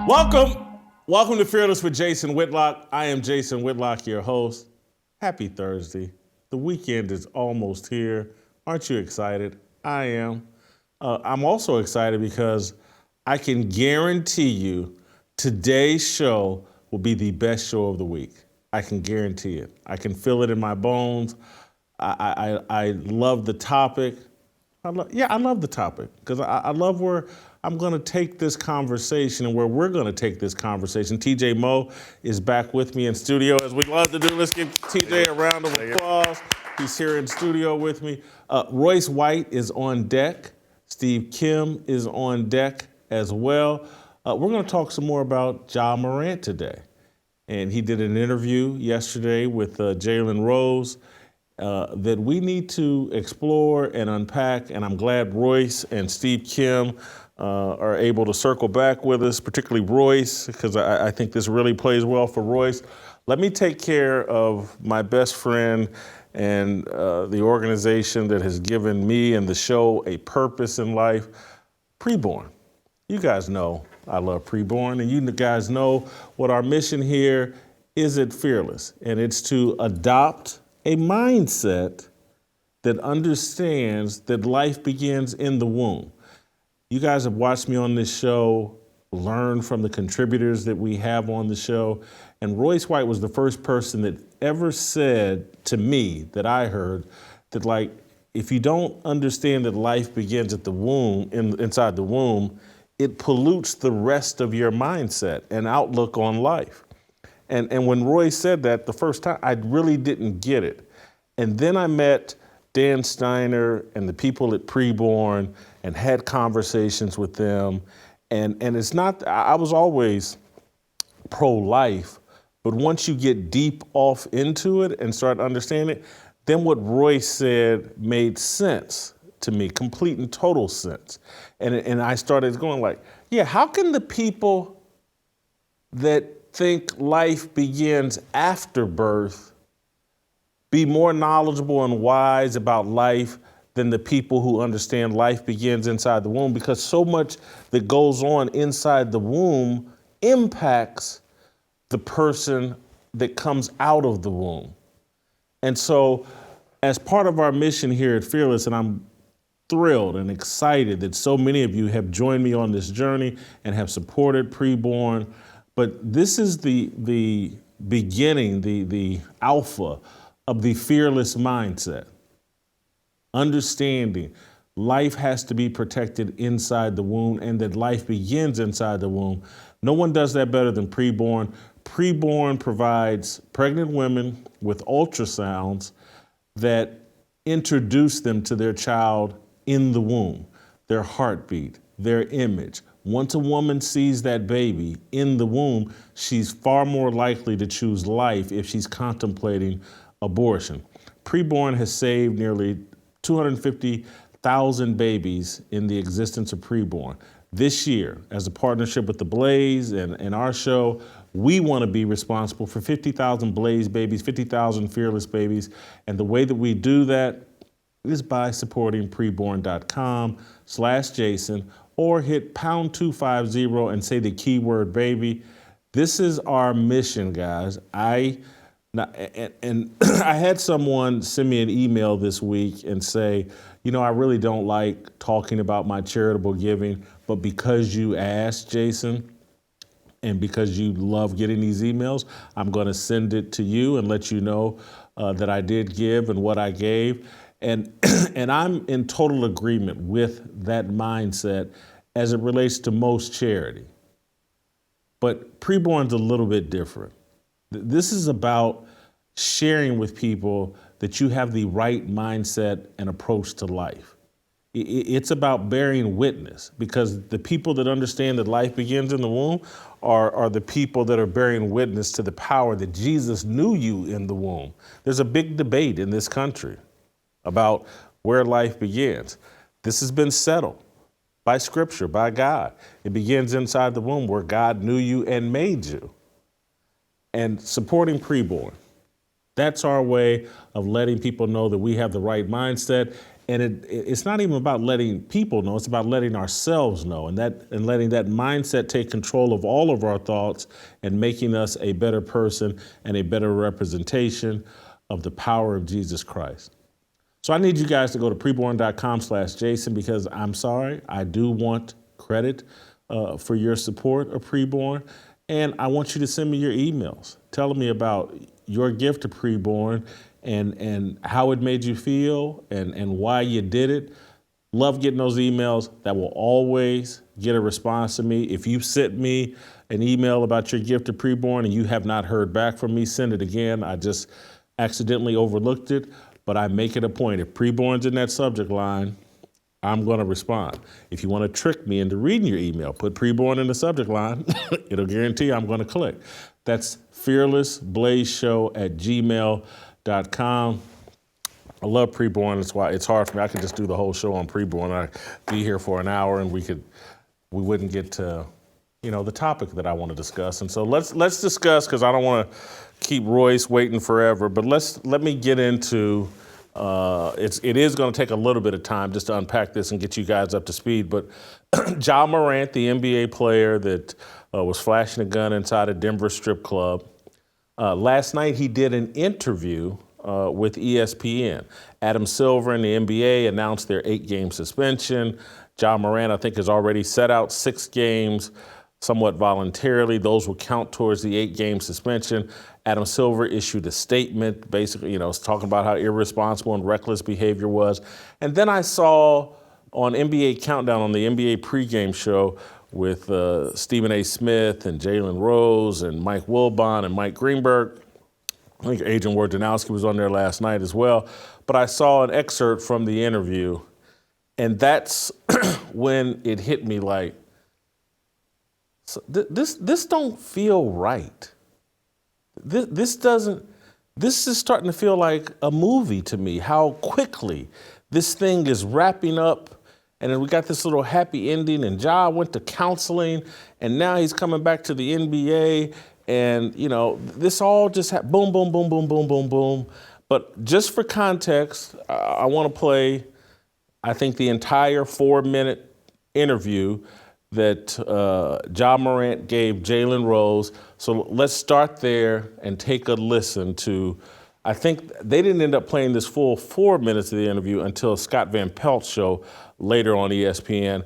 Welcome to Fearless with Jason Whitlock. I am Jason Whitlock, your host. Happy Thursday. The weekend is almost here. Aren't you excited? I am. I'm also excited because I can guarantee you today's show will be the best show of the week. I can guarantee it. I can feel it in my bones. I love the topic. I love the topic because I love where I'm going to take this conversation and where we're going to take this conversation. TJ Moe is back with me in studio, as we love to do. Let's give TJ a round of applause. He's here in studio with me. Royce White is on deck. Steve Kim is on deck as well. We're going to talk some more about Ja Morant today. And he did an interview yesterday with Jalen Rose that we need to explore and unpack, and I'm glad Royce and Steve Kim are able to circle back with us, particularly Royce, because I think this really plays well for Royce. Let me take care of my best friend and the organization that has given me and the show a purpose in life, Preborn. You guys know I love Preborn, and you guys know what our mission here is at Fearless, and it's to adopt a mindset that understands that life begins in the womb. You guys have watched me on this show, learn from the contributors that we have on the show, and Royce White was the first person that ever said to me that I heard that, like, if you don't understand that life begins at the womb, inside the womb, it pollutes the rest of your mindset and outlook on life. And when Roy said that the first time, I really didn't get it. And then I met Dan Steiner and the people at Preborn and had conversations with them. And it's not, I was always pro-life, but once you get deep off into it and start understanding it, then what Roy said made sense to me, complete and total sense. And I started going like, yeah, how can the people that think life begins after birth be more knowledgeable and wise about life than the people who understand life begins inside the womb? Because so much that goes on inside the womb impacts the person that comes out of the womb. And so as part of our mission here at Fearless, and I'm thrilled and excited that so many of you have joined me on this journey and have supported Preborn. But this is the beginning, the alpha of the fearless mindset. Understanding life has to be protected inside the womb and that life begins inside the womb. No one does that better than Preborn. Preborn provides pregnant women with ultrasounds that introduce them to their child in the womb, their heartbeat, their image. Once a woman sees that baby in the womb, she's far more likely to choose life if she's contemplating abortion. Preborn has saved nearly 250,000 babies in the existence of Preborn. This year, as a partnership with the Blaze and our show, we want to be responsible for 50,000 Blaze babies, 50,000 Fearless babies. And the way that we do that is by supporting preborn.com/Jason or hit pound 250 and say the keyword baby. This is our mission, guys. I had someone send me an email this week and say, you know, I really don't like talking about my charitable giving, but because you asked, Jason, and because you love getting these emails, I'm going to send it to you and let you know that I did give and what I gave. And I'm in total agreement with that mindset as it relates to most charity. But Preborn's a little bit different. This is about sharing with people that you have the right mindset and approach to life. It's about bearing witness, because the people that understand that life begins in the womb are the people that are bearing witness to the power that Jesus knew you in the womb. There's a big debate in this country about where life begins. This has been settled by Scripture, by God. It begins inside the womb where God knew you and made you. And supporting Preborn, that's our way of letting people know that we have the right mindset And it's not even about letting people know, it's about letting ourselves know, and letting that mindset take control of all of our thoughts and making us a better person and a better representation of the power of Jesus Christ. So I need you guys to go to preborn.com/Jason, because I'm sorry, I do want credit for your support of Preborn. And I want you to send me your emails telling me about your gift to Preborn and how it made you feel and why you did it. Love getting those emails. That will always get a response to me. If you sent me an email about your gift to Preborn and you have not heard back from me, send it again. I just accidentally overlooked it, but I make it a point. If Preborn's in that subject line, I'm going to respond. If you want to trick me into reading your email, put Preborn in the subject line. It'll guarantee I'm going to click. That's fearlessblazeshow@gmail.com. I love Preborn. That's why it's hard for me. I could just do the whole show on Preborn. I'd be here for an hour and we wouldn't get to, the topic that I want to discuss. And so let's discuss, because I don't want to keep Royce waiting forever, but let me get into, it is going to take a little bit of time just to unpack this and get you guys up to speed. But Ja Morant, the NBA player that was flashing a gun inside a Denver strip club, last night he did an interview with ESPN. Adam Silver and the NBA announced their 8-game suspension. Ja Morant, I think, has already set out 6 games somewhat voluntarily. Those will count towards the 8-game suspension. Adam Silver issued a statement, basically, talking about how irresponsible and reckless behavior was. And then I saw on NBA Countdown, on the NBA pregame show with Stephen A. Smith and Jalen Rose and Mike Wilbon and Mike Greenberg, I think Agent Wojnarowski was on there last night as well. But I saw an excerpt from the interview, and that's when it hit me like, this don't feel right. This is starting to feel like a movie to me, how quickly this thing is wrapping up. And then we got this little happy ending, and Ja went to counseling, and now he's coming back to the NBA. And, this all just boom, boom, boom, boom, boom, boom, boom. But just for context, I want to play, I think, the entire 4-minute interview that Ja Morant gave Jalen Rose. So let's start there and take a listen to, I think they didn't end up playing this full 4 minutes of the interview until Scott Van Pelt's show later on ESPN.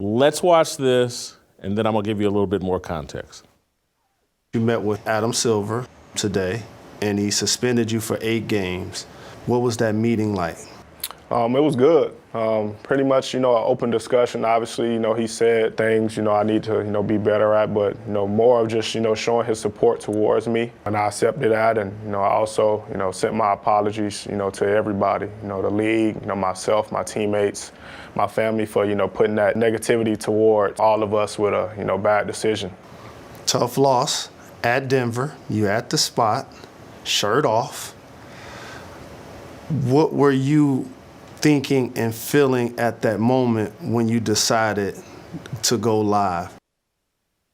Let's watch this, and then I'm going to give you a little bit more context. You met with Adam Silver today, and he suspended you for 8 games. What was that meeting like? It was good. Pretty much, an open discussion. Obviously, he said things, I need to, be better at, but, more of just, showing his support towards me. And I accepted that, and, I also, sent my apologies, to everybody, the league, myself, my teammates, my family for, putting that negativity toward all of us with a, bad decision. Tough loss at Denver. You at the spot, shirt off. What were you thinking and feeling at that moment when you decided to go live?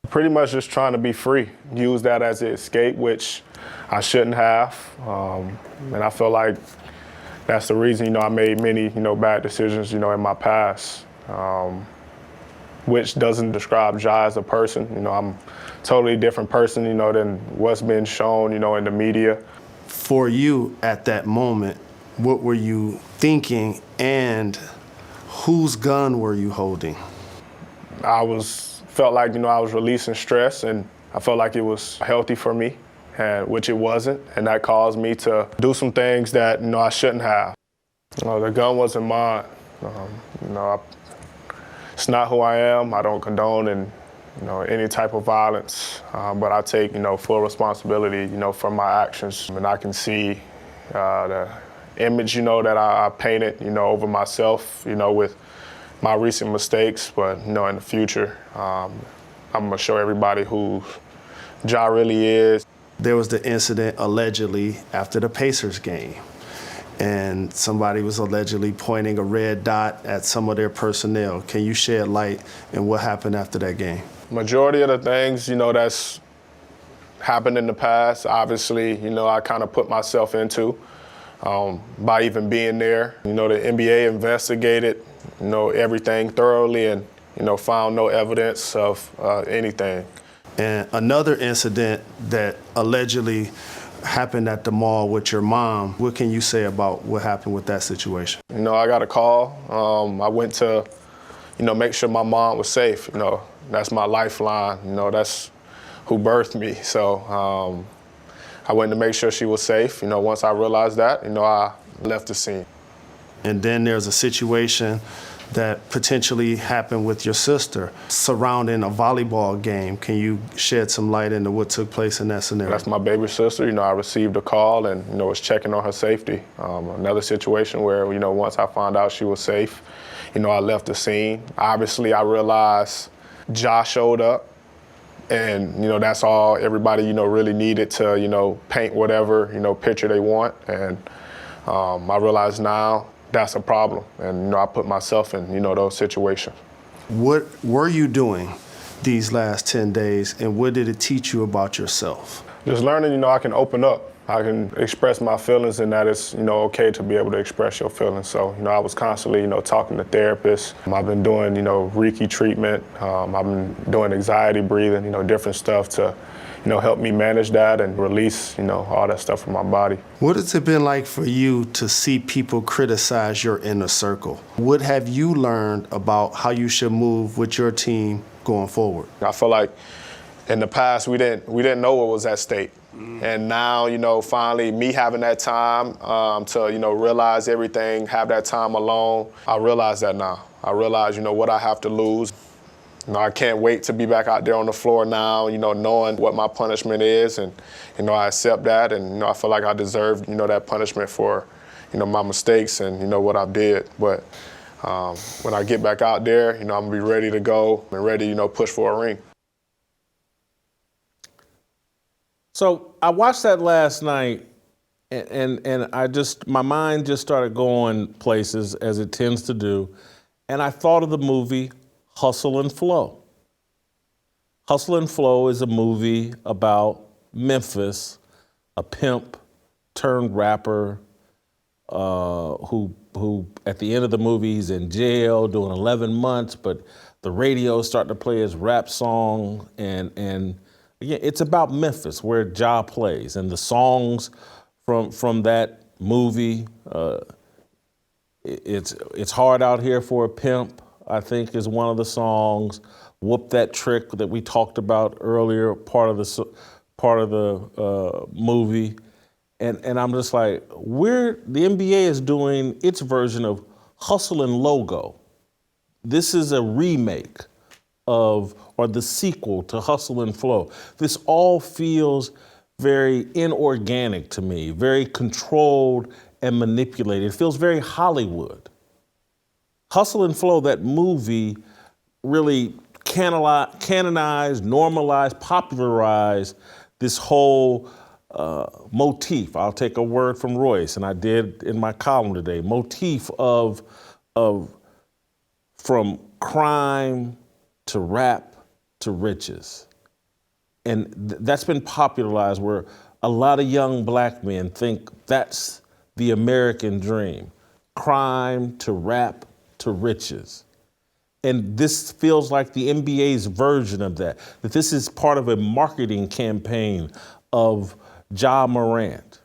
Pretty much just trying to be free, use that as an escape, which I shouldn't have. And I feel like that's the reason, I made many, bad decisions, in my past, which doesn't describe Ja as a person. I'm a totally different person, than what's been shown, in the media. For you at that moment, what were you thinking, and whose gun were you holding? I felt like, I was releasing stress, and I felt like it was healthy for me, and which it wasn't, and that caused me to do some things that, I shouldn't have. The gun wasn't mine. It's not who I am. I don't condone any type of violence, but I take, full responsibility, for my actions, and I can see the image, that I painted, over myself, with my recent mistakes. But, in the future, I'm gonna show everybody who Ja really is. There was the incident allegedly after the Pacers game, and somebody was allegedly pointing a red dot at some of their personnel. Can you shed light on what happened after that game? Majority of the things, that's happened in the past, obviously, I kind of put myself into. by even being there. The NBA investigated, everything thoroughly and, found no evidence of anything. And another incident that allegedly happened at the mall with your mom, what can you say about what happened with that situation? I got a call. I went to, make sure my mom was safe. That's my lifeline. That's who birthed me. So I went to make sure she was safe. Once I realized that, I left the scene. And then there's a situation that potentially happened with your sister surrounding a volleyball game. Can you shed some light into what took place in that scenario? That's my baby sister. I received a call and, was checking on her safety. Another situation where, once I found out she was safe, I left the scene. Obviously, I realized Ja showed up. And, that's all everybody, really needed to, paint whatever, picture they want. And I realize now that's a problem. And, I put myself in, those situations. What were you doing these last 10 days, and what did it teach you about yourself? Just learning, I can open up. I can express my feelings, and that it's, okay to be able to express your feelings. So, I was constantly, talking to therapists. I've been doing, Reiki treatment. I've been doing anxiety breathing, different stuff to, help me manage that and release, all that stuff from my body. What has it been like for you to see people criticize your inner circle? What have you learned about how you should move with your team going forward? I feel like in the past we didn't know what was at stake. And now, finally, me having that time to, realize everything, have that time alone, I realize that now. I realize, what I have to lose. I can't wait to be back out there on the floor now, knowing what my punishment is. And, I accept that. And, I feel like I deserve, that punishment for, my mistakes and, what I did. But when I get back out there, I'm going to be ready to go and ready, push for a ring. So I watched that last night, and my mind just started going places, as it tends to do, and I thought of the movie Hustle and Flow. Hustle and Flow is a movie about Memphis, a pimp turned rapper who at the end of the movie he's in jail doing 11 months, but the radio started to play his rap song, and yeah, it's about Memphis, where Ja plays, and the songs from that movie. It's hard out here for a pimp, I think, is one of the songs. Whoop That Trick that we talked about earlier, part of the movie, and I'm just like, the NBA is doing its version of Hustle and Logo. This is a remake or the sequel to Hustle and Flow. This all feels very inorganic to me, very controlled and manipulated. It feels very Hollywood. Hustle and Flow, that movie, really canonized, normalized, popularized this whole motif. I'll take a word from Royce, and I did in my column today, motif of from crime to rap to riches. And that's been popularized where a lot of young black men think that's the American dream. Crime to rap to riches. And this feels like the NBA's version of that this is part of a marketing campaign of Ja Morant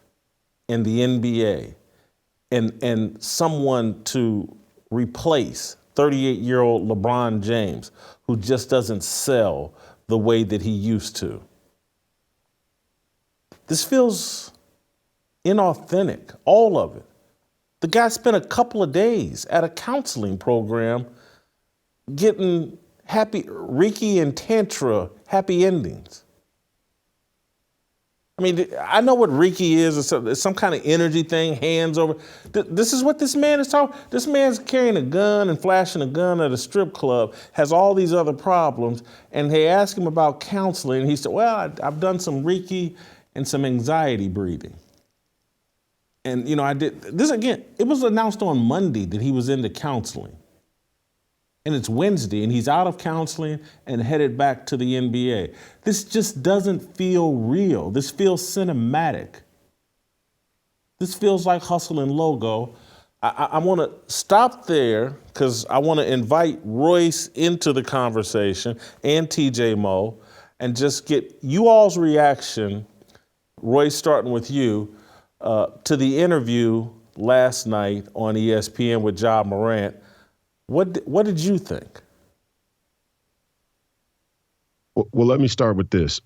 and the NBA and someone to replace 38-year-old LeBron James, who just doesn't sell the way that he used to. This feels inauthentic, all of it. The guy spent a couple of days at a counseling program getting Reiki and Tantra happy endings. I mean, I know what Reiki is. It's some kind of energy thing, hands over. This is what this man is talking. This man's carrying a gun and flashing a gun at a strip club, has all these other problems, and they ask him about counseling, and he said, well, I've done some Reiki and some anxiety breathing. And, I did this again. It was announced on Monday that he was into counseling. And it's Wednesday, and he's out of counseling and headed back to the NBA. This just doesn't feel real. This feels cinematic. This feels like hustle and logo. I want to stop there because I want to invite Royce into the conversation and TJ Moe and just get you all's reaction, Royce, starting with you, to the interview last night on ESPN with Ja Morant. What did you think? Well, let me start with this.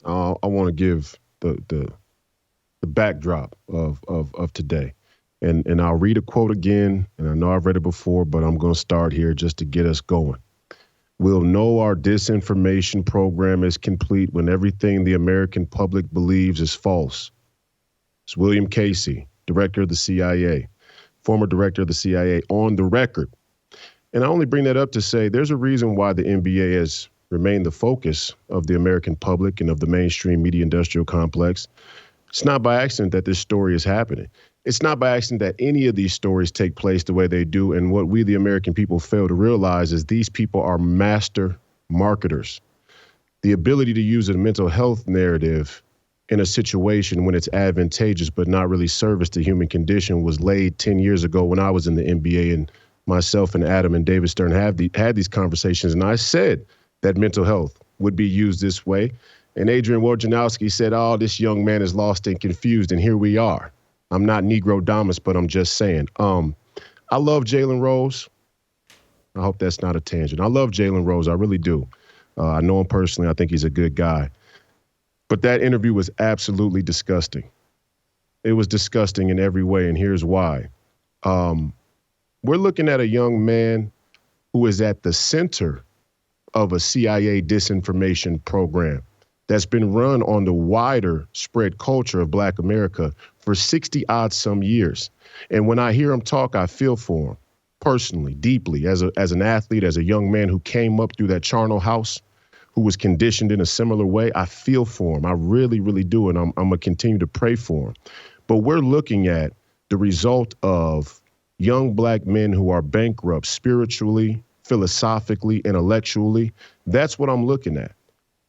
I want to give the backdrop of today. And I'll read a quote again, and I know I've read it before, but I'm going to start here just to get us going. We'll know our disinformation program is complete when everything the American public believes is false. It's William Casey, director of the CIA, former director of the CIA, on the record. And I only bring that up to say there's a reason why the NBA has remained the focus of the American public and of the mainstream media industrial complex. It's not by accident that this story is happening. It's not by accident that any of these stories take place the way they do. And what we, the American people, fail to realize is these people are master marketers. The ability to use a mental health narrative in a situation when it's advantageous but not really service the human condition was laid 10 years ago when I was in the NBA, and myself and Adam and David Stern had these conversations. And I said that mental health would be used this way. And Adrian Wojnarowski said, oh, this young man is lost and confused. And here we are. I'm not Negro-Damus, but I'm just saying. I love Jalen Rose. I hope that's not a tangent. I love Jalen Rose. I really do. I know him personally. I think he's a good guy. But that interview was absolutely disgusting. It was disgusting in every way, and here's why. We're looking at a young man who is at the center of a CIA disinformation program that's been run on the wider spread culture of Black America for 60-odd some years. And when I hear him talk, I feel for him personally, deeply, as an athlete, as a young man who came up through that charnel house, who was conditioned in a similar way. I feel for him. I really, really do. And I'm going to continue to pray for him. But we're looking at the result of young Black men who are bankrupt spiritually, philosophically, intellectually. That's what I'm looking at.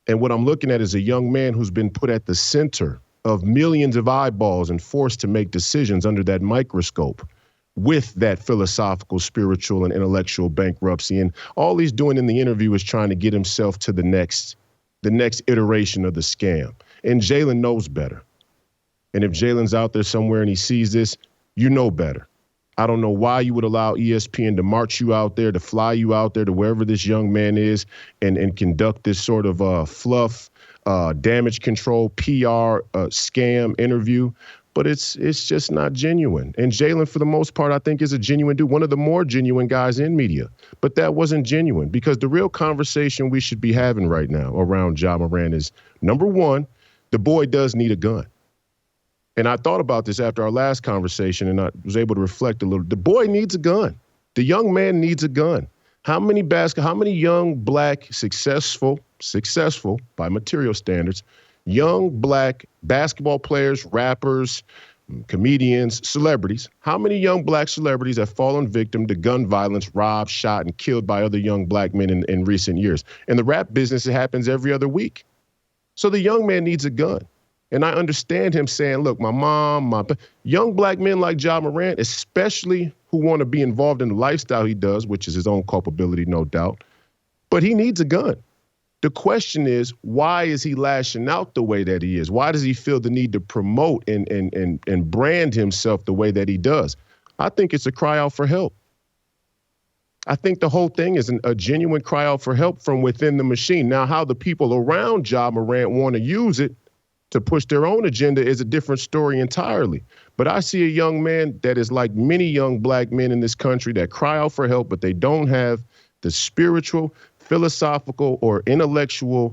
And what I'm looking at is a young man who's been put at the center of millions of eyeballs and forced to make decisions under that microscope with that philosophical, spiritual, and intellectual bankruptcy. And all he's doing in the interview is trying to get himself to the next iteration of the scam. And Jalen knows better. And if Jalen's out there somewhere and he sees this, you know better. I don't know why you would allow ESPN to march you out there, to fly you out there to wherever this young man is and conduct this sort of fluff, damage control, PR scam interview. But it's just not genuine. And Jalen, for the most part, I think is a genuine dude, one of the more genuine guys in media. But that wasn't genuine, because the real conversation we should be having right now around Ja Morant is, number one, the boy does need a gun. And I thought about this after our last conversation, and I was able to reflect a little. The boy needs a gun. The young man needs a gun. How many young Black successful by material standards, young Black basketball players, rappers, comedians, celebrities, how many young Black celebrities have fallen victim to gun violence, robbed, shot, and killed by other young Black men in recent years? In the rap business, it happens every other week. So the young man needs a gun. And I understand him saying, look, my mom, young Black men like Ja Morant, especially who want to be involved in the lifestyle he does, which is his own culpability, no doubt, but he needs a gun. The question is, why is he lashing out the way that he is? Why does he feel the need to promote and brand himself the way that he does? I think it's a cry out for help. I think the whole thing is a genuine cry out for help from within the machine. Now, how the people around Ja Morant want to use it to push their own agenda is a different story entirely. But I see a young man that is like many young Black men in this country that cry out for help, but they don't have the spiritual, philosophical, or intellectual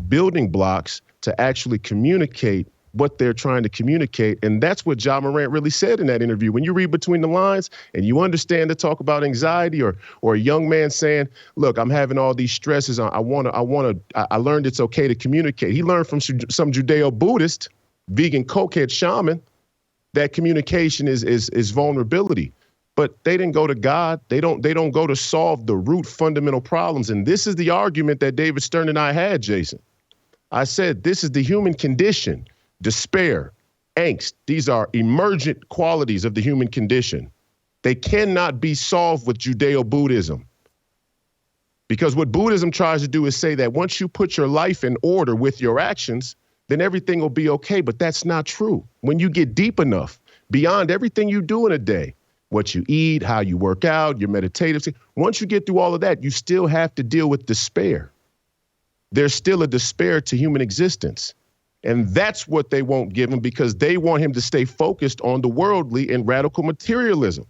building blocks to actually communicate what they're trying to communicate. And that's what Ja Morant really said in that interview. When you read between the lines and you understand the talk about anxiety, or a young man saying, look, I'm having all these stresses. I learned it's okay to communicate. He learned from some Judeo-Buddhist vegan cokehead shaman that communication is vulnerability. But they didn't go to God. They don't go to solve the root fundamental problems. And this is the argument that David Stern and I had, Jason. I said, this is the human condition: despair, angst. These are emergent qualities of the human condition. They cannot be solved with Judeo-Buddhism. Because what Buddhism tries to do is say that once you put your life in order with your actions, then everything will be okay. But that's not true. When you get deep enough, beyond everything you do in a day, what you eat, how you work out, your meditative, once you get through all of that, you still have to deal with despair. There's still a despair to human existence. And that's what they won't give him, because they want him to stay focused on the worldly and radical materialism.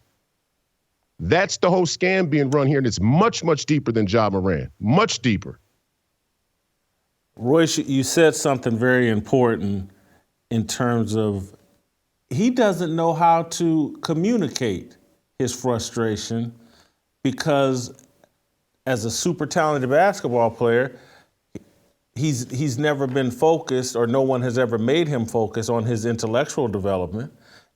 That's the whole scam being run here, and it's much, much deeper than Ja Morant, much deeper. Royce, you said something very important in terms of he doesn't know how to communicate his frustration, because as a super talented basketball player, he's never been focused, or no one has ever made him focus on his intellectual development.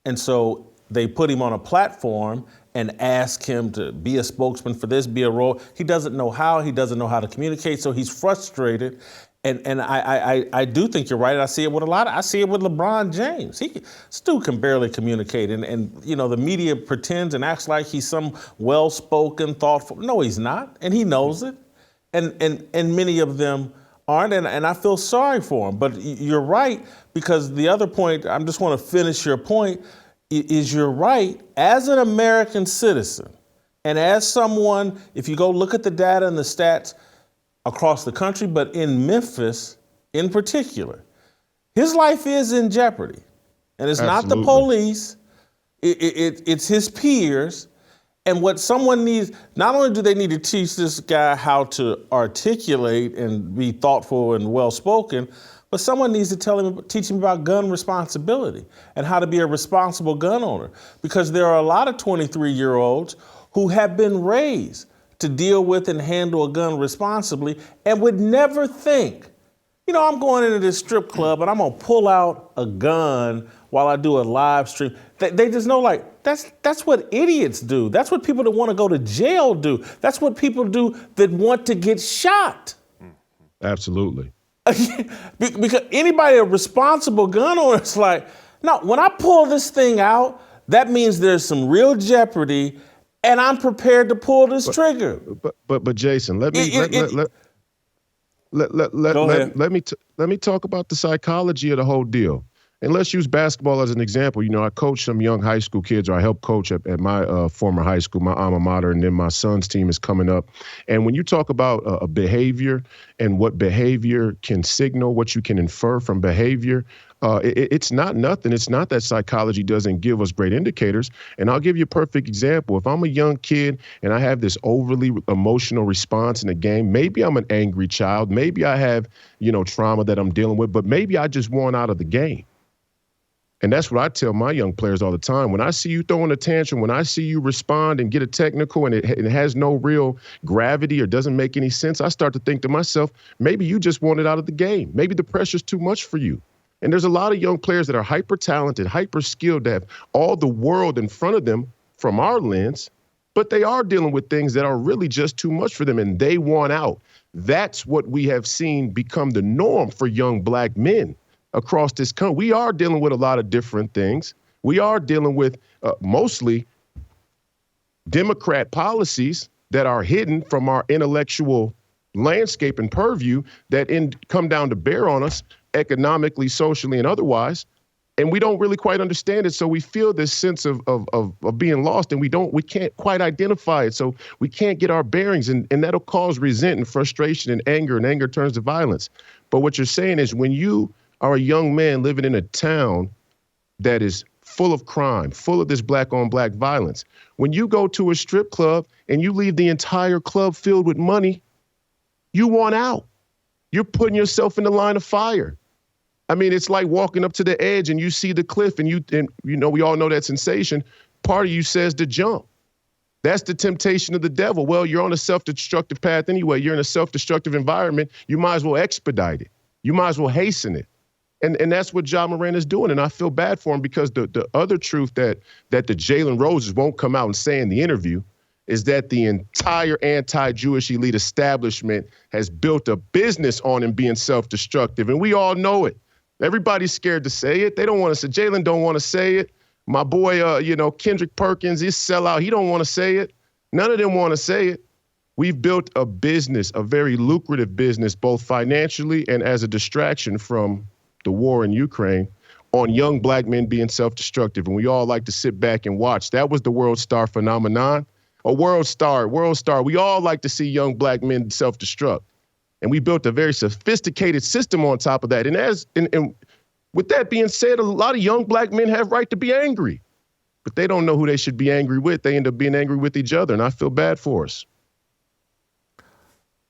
And so they put him on a platform and ask him to be a spokesman for this, be a role. He doesn't know how. He doesn't know how to communicate, so he's frustrated. And I do think you're right. I see it with I see it with LeBron James. This dude can barely communicate, and you know the media pretends and acts like he's some well-spoken, thoughtful. No, he's not, and he knows it. And many of them aren't, and I feel sorry for him. But you're right, because the other point, I just want to finish your point, is you're right. As an American citizen, and as someone, if you go look at the data and the stats across the country, but in Memphis in particular, his life is in jeopardy. And it's Absolutely. not the police, it's his peers. And what someone needs, not only do they need to teach this guy how to articulate and be thoughtful and well-spoken, but someone needs to teach him about gun responsibility and how to be a responsible gun owner. Because there are a lot of 23-year-olds who have been raised to deal with and handle a gun responsibly and would never think, you know, I'm going into this strip club and I'm gonna pull out a gun while I do a live stream. They just know, like, that's what idiots do. That's what people that want to go to jail do. That's what people do that want to get shot. Absolutely. Because anybody, a responsible gun owner, is like, no, when I pull this thing out, that means there's some real jeopardy, and I'm prepared to pull this trigger. But Jason, let me talk about the psychology of the whole deal. And let's use basketball as an example. You know, I coach some young high school kids, or I help coach at my former high school, my alma mater, and then my son's team is coming up. And when you talk about a behavior and what behavior can signal, what you can infer from behavior, it's not nothing. It's not that psychology doesn't give us great indicators. And I'll give you a perfect example. If I'm a young kid and I have this overly emotional response in a game, maybe I'm an angry child. Maybe I have, you know, trauma that I'm dealing with, but maybe I just want out of the game. And that's what I tell my young players all the time. When I see you throwing a tantrum, when I see you respond and get a technical and it has no real gravity or doesn't make any sense, I start to think to myself, maybe you just want it out of the game. Maybe the pressure's too much for you. And there's a lot of young players that are hyper talented, hyper skilled, that have all the world in front of them from our lens, but they are dealing with things that are really just too much for them and they want out. That's what we have seen become the norm for young black men across this country. We are dealing with a lot of different things. We are dealing with mostly Democrat policies that are hidden from our intellectual landscape and purview that come down to bear on us economically, socially, and otherwise. And we don't really quite understand it. So we feel this sense of being lost, and we can't quite identify it. So we can't get our bearings, and that'll cause resentment and frustration and anger turns to violence. But what you're saying is, when you are a young man living in a town that is full of crime, full of this black-on-black violence, when you go to a strip club and you leave the entire club filled with money, you want out. You're putting yourself in the line of fire. I mean, it's like walking up to the edge and you see the cliff and you know, we all know that sensation. Part of you says to jump. That's the temptation of the devil. Well, you're on a self-destructive path anyway. You're in a self-destructive environment. You might as well expedite it. You might as well hasten it. And that's what Ja Morant is doing. And I feel bad for him, because the other truth that the Jalen Roses won't come out and say in the interview is that the entire anti-Jewish elite establishment has built a business on him being self-destructive. And we all know it. Everybody's scared to say it. They don't want to say. Jalen don't want to say it. My boy, Kendrick Perkins, is sellout. He don't want to say it. None of them want to say it. We've built a business, a very lucrative business, both financially and as a distraction from the war in Ukraine, on young black men being self-destructive. And we all like to sit back and watch. That was the world star phenomenon. A world star. We all like to see young black men self-destruct. And we built a very sophisticated system on top of that. And with that being said, a lot of young black men have right to be angry. But they don't know who they should be angry with. They end up being angry with each other, and I feel bad for us.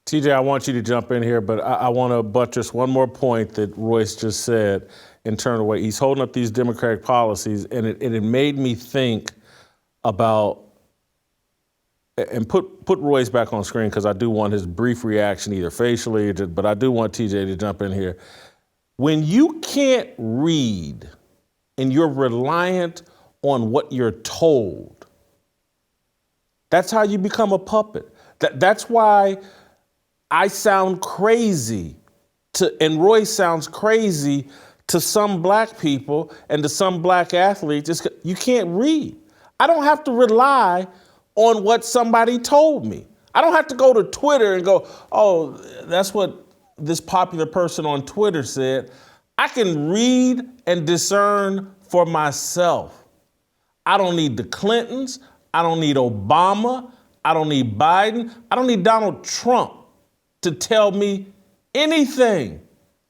TJ, I want you to jump in here, but I want to buttress one more point that Royce just said in terms of way he's holding up these Democratic policies, and it made me think about, and put Royce back on screen because I do want his brief reaction either facially, but I do want TJ to jump in here. When you can't read and you're reliant on what you're told, that's how you become a puppet. That's why I sound crazy and Royce sounds crazy to some black people and to some black athletes. You can't read. I don't have to rely on what somebody told me. I don't have to go to Twitter and go, oh, that's what this popular person on Twitter said. I can read and discern for myself. I don't need the Clintons. I don't need Obama. I don't need Biden. I don't need Donald Trump to tell me anything,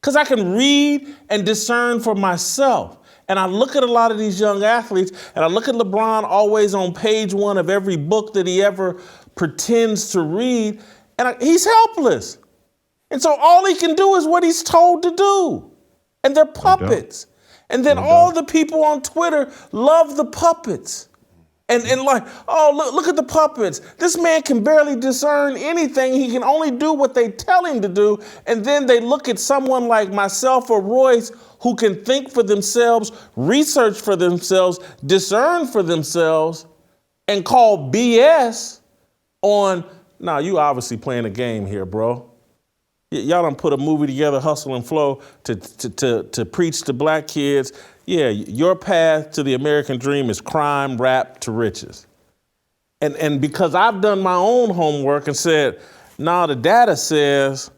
because I can read and discern for myself. And I look at a lot of these young athletes, and I look at LeBron always on page one of every book that he ever pretends to read, and he's helpless. And so all he can do is what he's told to do. And they're puppets. And then all the people on Twitter love the puppets. And like, oh, look at the puppets. This man can barely discern anything. He can only do what they tell him to do. And then they look at someone like myself or Royce who can think for themselves, research for themselves, discern for themselves, and call BS on, nah, you obviously playing a game here, bro. Y'all done put a movie together, Hustle and Flow, to preach to black kids. Yeah, your path to the American dream is crime, rap to riches. And because I've done my own homework and said, nah, the data says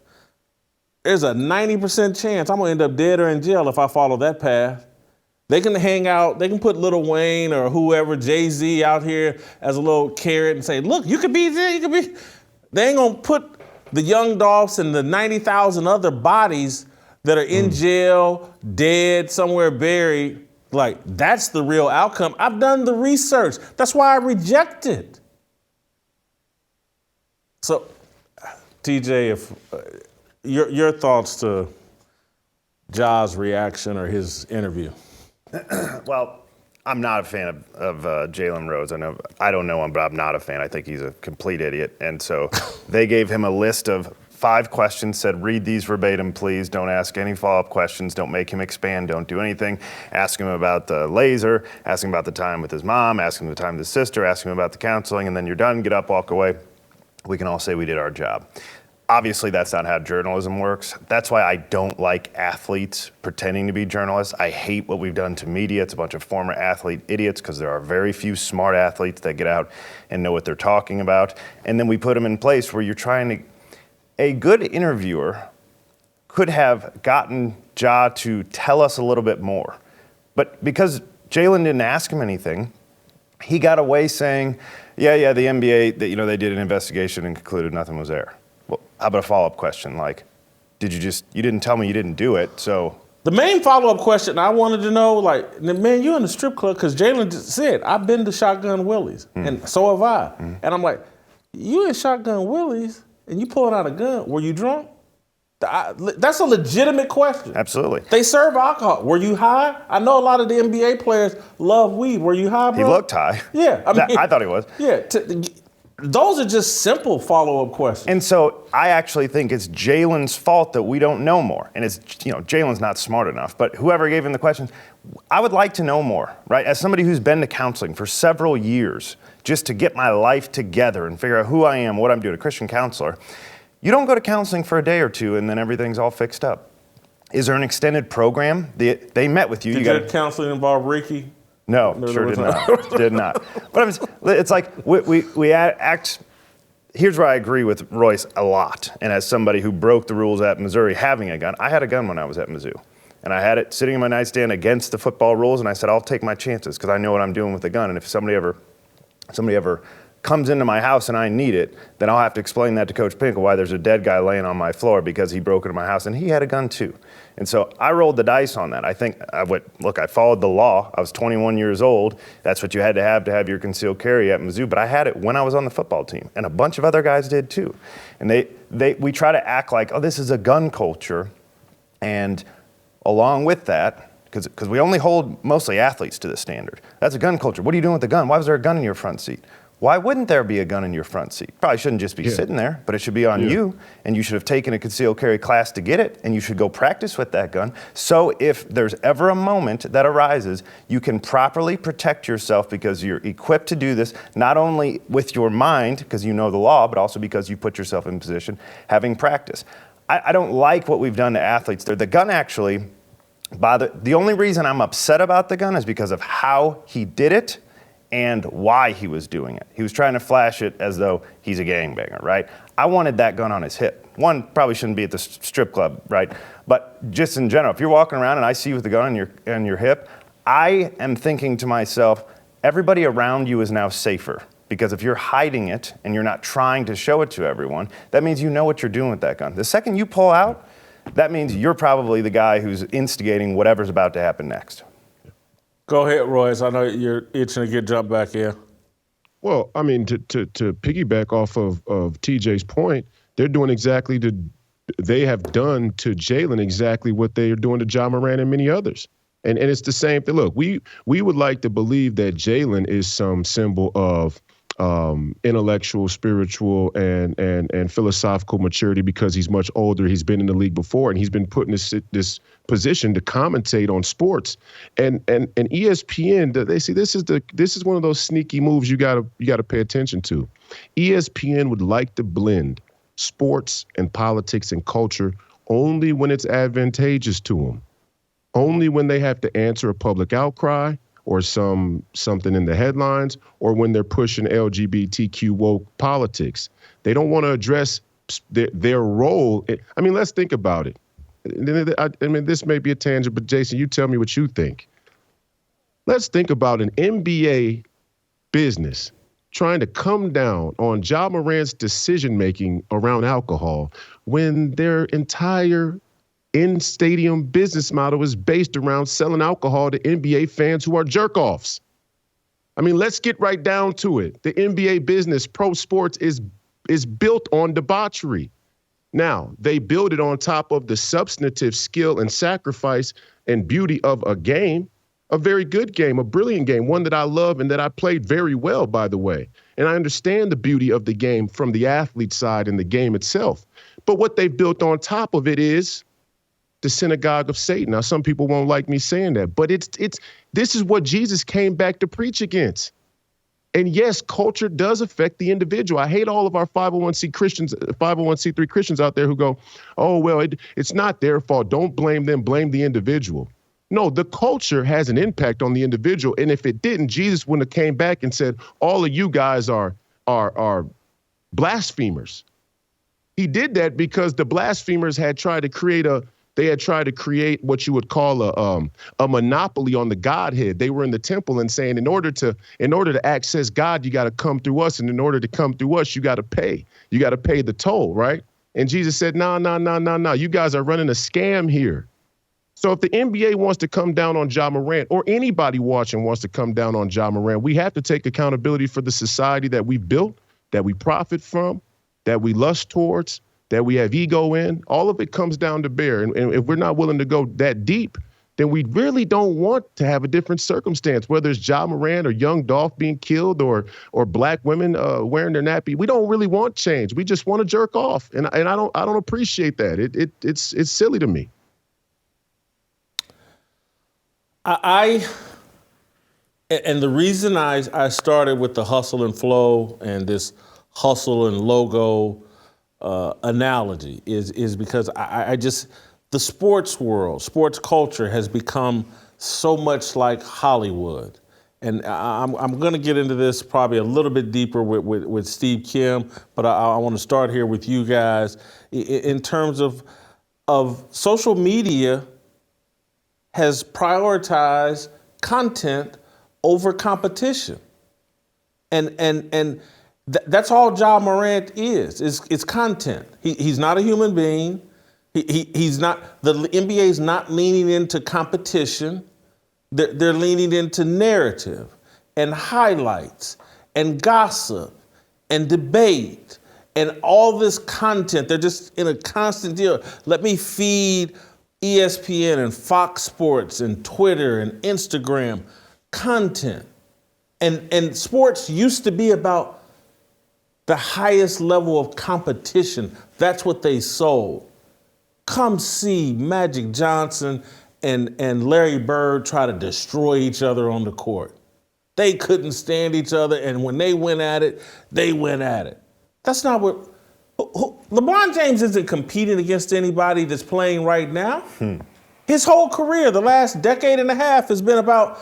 there's a 90% chance I'm gonna end up dead or in jail if I follow that path. They can hang out, they can put Lil Wayne or whoever, Jay-Z out here as a little carrot and say, look, you could be there, you could be. They ain't gonna put the young Dolphs and the 90,000 other bodies that are in jail, dead, somewhere buried. Like, that's the real outcome. I've done the research. That's why I reject it. So, TJ, if your thoughts to Ja's reaction or his interview? Well, I'm not a fan of Jalen Rose. I don't know him, but I'm not a fan. I think he's a complete idiot. And so they gave him a list of 5 questions, said, read these verbatim, please. Don't ask any follow-up questions. Don't make him expand. Don't do anything. Ask him about the laser. Ask him about the time with his mom. Ask him the time with his sister. Ask him about the counseling. And then you're done. Get up, walk away. We can all say we did our job. Obviously, that's not how journalism works. That's why I don't like athletes pretending to be journalists. I hate what we've done to media. It's a bunch of former athlete idiots because there are very few smart athletes that get out and know what they're talking about. And then we put them in place where you're trying to. A good interviewer could have gotten Ja to tell us a little bit more. But because Jalen didn't ask him anything, he got away saying, yeah, the NBA, they did an investigation and concluded nothing was there. Well, how about a follow-up question? Like, you didn't tell me you didn't do it, so. The main follow-up question I wanted to know, like, man, you in the strip club, because Jalen just said, I've been to Shotgun Willie's, and so have I. And I'm like, you in Shotgun Willie's, and you pulling out a gun, were you drunk? That's a legitimate question. Absolutely. They serve alcohol. Were you high? I know a lot of the NBA players love weed. Were you high, bro? He looked high. Yeah. I thought he was. Yeah. Those are just simple follow-up questions. And so I actually think it's Jalen's fault that we don't know more. And it's, Jalen's not smart enough, but whoever gave him the questions, I would like to know more, right? As somebody who's been to counseling for several years, just to get my life together and figure out who I am, what I'm doing, a Christian counselor, you don't go to counseling for a day or two and then everything's all fixed up. Is there an extended program? They met with you. Did you your counseling involve Ricky? No, sure did not. Did not. But it's like we act. Here's where I agree with Royce a lot. And as somebody who broke the rules at Missouri having a gun, I had a gun when I was at Mizzou. And I had it sitting in my nightstand against the football rules, and I said, I'll take my chances because I know what I'm doing with a gun. And if somebody ever comes into my house and I need it, then I'll have to explain that to Coach Pinkel why there's a dead guy laying on my floor because he broke into my house, and he had a gun too. And so I rolled the dice on that. I think I followed the law. I was 21 years old. That's what you had to have your concealed carry at Mizzou. But I had it when I was on the football team, and a bunch of other guys did too. And we try to act like, oh, this is a gun culture, and along with that, because we only hold mostly athletes to this standard. That's a gun culture. What are you doing with the gun? Why was there a gun in your front seat? Why wouldn't there be a gun in your front seat? Probably shouldn't just be sitting there, but it should be on you, and you should have taken a concealed carry class to get it, and you should go practice with that gun. So if there's ever a moment that arises, you can properly protect yourself because you're equipped to do this, not only with your mind, because you know the law, but also because you put yourself in position, having practice. I don't like what we've done to athletes there. The gun actually the only reason I'm upset about the gun is because of how he did it and why he was doing it. He was trying to flash it as though he's a gangbanger, right? I wanted that gun on his hip. One, probably shouldn't be at the strip club, right? But just in general, if you're walking around and I see you with the gun on your hip, I am thinking to myself, everybody around you is now safer. Because if you're hiding it and you're not trying to show it to everyone, that means you know what you're doing with that gun. The second you pull out, that means you're probably the guy who's instigating whatever's about to happen next. Go ahead, Royce. I know you're itching to get jumped back in. Well, I mean, to piggyback off of TJ's point, they're doing they have done to Jalen exactly what they are doing to Ja Morant and many others. And it's the same thing. Look, we would like to believe that Jalen is some symbol of intellectual, spiritual, and philosophical maturity because he's much older. He's been in the league before, and he's been put in this position to commentate on sports. And ESPN, they see this is one of those sneaky moves you gotta pay attention to. ESPN would like to blend sports and politics and culture only when it's advantageous to them. Only when they have to answer a public outcry or something in the headlines, or when they're pushing LGBTQ woke politics. They don't want to address their role. I mean, let's think about it. I mean, this may be a tangent, but Jason, you tell me what you think. Let's think about an NBA business trying to come down on Ja Morant's decision-making around alcohol when their entire in-stadium business model is based around selling alcohol to NBA fans who are jerk-offs. I mean, let's get right down to it. The NBA business, pro sports, is built on debauchery. Now, they build it on top of the substantive skill and sacrifice and beauty of a game, a very good game, a brilliant game, one that I love and that I played very well, by the way. And I understand the beauty of the game from the athlete side and the game itself. But what they've built on top of it is the synagogue of Satan. Now, some people won't like me saying that, but this is what Jesus came back to preach against. And yes, culture does affect the individual. I hate all of our 501c3 Christians out there who go, oh, well, it's not their fault. Don't blame them, blame the individual. No, the culture has an impact on the individual. And if it didn't, Jesus wouldn't have came back and said, all of you guys are blasphemers. He did that because the blasphemers had tried to create what you would call a monopoly on the Godhead. They were in the temple and saying, in order to access God, you got to come through us. And in order to come through us, you got to pay. You got to pay the toll, right? And Jesus said, no. You guys are running a scam here. So if the NBA wants to come down on Ja Morant, or anybody watching wants to come down on Ja Morant, we have to take accountability for the society that we've built, that we profit from, that we lust towards, that we have ego in. All of it comes down to bear. And if we're not willing to go that deep, then we really don't want to have a different circumstance, whether it's Ja Morant or young Dolph being killed or black women wearing their nappy. We don't really want change. We just want to jerk off. And I don't appreciate that. It's silly to me. And the reason I started with the hustle and flow and this hustle and logo analogy is because I just the sports world, sports culture has become so much like Hollywood. And I'm going to get into this probably a little bit deeper with Steve Kim, but I want to start here with you guys. In terms of social media has prioritized content over competition. And that's all Ja Morant is. It's content. He's not a human being. He's not. The NBA is not leaning into competition. They're leaning into narrative and highlights and gossip and debate and all this content. They're just in a constant deal. Let me feed ESPN and Fox Sports and Twitter and Instagram content. And sports used to be about the highest level of competition. That's what they sold. Come see Magic Johnson and Larry Bird try to destroy each other on the court. They couldn't stand each other, and when they went at it, they went at it. That's not what... LeBron James isn't competing against anybody that's playing right now. His whole career, the last decade and a half, has been about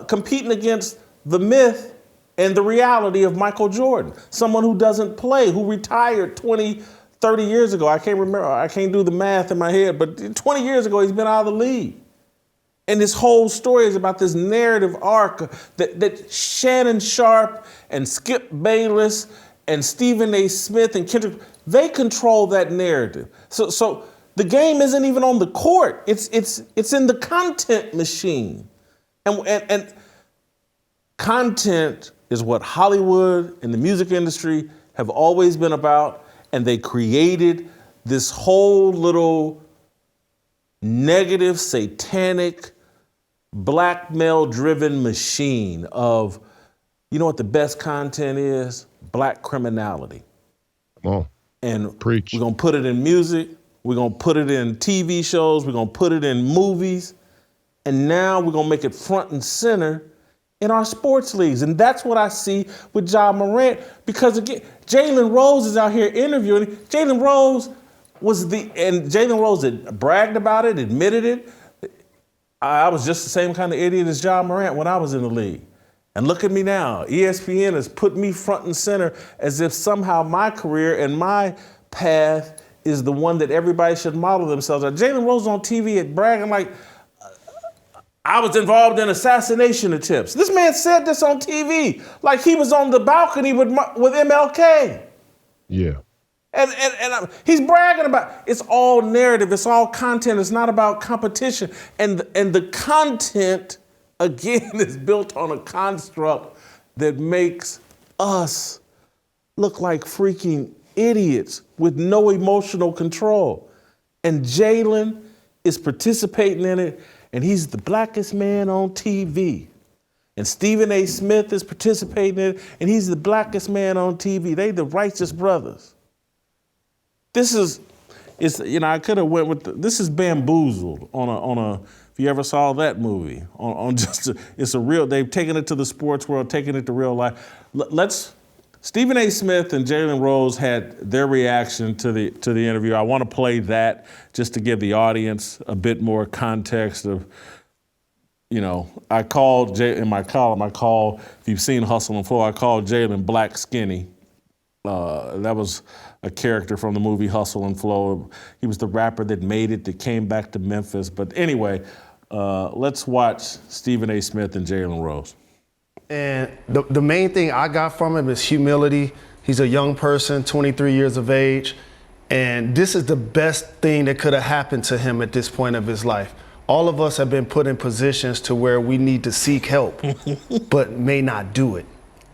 competing against the myth and the reality of Michael Jordan, someone who doesn't play, who retired 20, 30 years ago. I can't remember, I can't do the math in my head, but 20 years ago, he's been out of the league. And this whole story is about this narrative arc that Shannon Sharp and Skip Bayless and Stephen A. Smith and Kendrick, they control that narrative. So the game isn't even on the court. It's in the content machine. And content is what Hollywood and the music industry have always been about, and they created this whole little negative, satanic, blackmail-driven machine of, you know what the best content is? Black criminality. Come on. And Preach. We're gonna put it in music, we're gonna put it in TV shows, we're gonna put it in movies, and now we're gonna make it front and center in our sports leagues. And that's what I see with Ja Morant, because again, Jalen Rose is out here interviewing. Jalen Rose Jalen Rose had bragged about it, admitted it. I was just the same kind of idiot as Ja Morant when I was in the league. And look at me now. ESPN has put me front and center as if somehow my career and my path is the one that everybody should model themselves on. Jalen Rose on TV at bragging like, I was involved in assassination attempts. This man said this on TV, like he was on the balcony with MLK. Yeah. And he's bragging about, it's all narrative, it's all content, it's not about competition. And the content, again, is built on a construct that makes us look like freaking idiots with no emotional control. And Jalen is participating in it, and he's the blackest man on TV. And Stephen A. Smith is participating in it, and he's the blackest man on TV. They the righteous brothers. This is, I could have went with, this is Bamboozled on a, if you ever saw that movie, it's a real, they've taken it to the sports world, taken it to real life. Stephen A. Smith and Jalen Rose had their reaction to the interview. I want to play that just to give the audience a bit more context of, I called in my column, if you've seen Hustle and Flow, I called Jalen Black Skinny. That was a character from the movie Hustle and Flow. He was the rapper that made it, that came back to Memphis. But anyway, let's watch Stephen A. Smith and Jalen Rose. And the main thing I got from him is humility. He's a young person, 23 years of age, and this is the best thing that could have happened to him at this point of his life. All of us have been put in positions to where we need to seek help, but may not do it.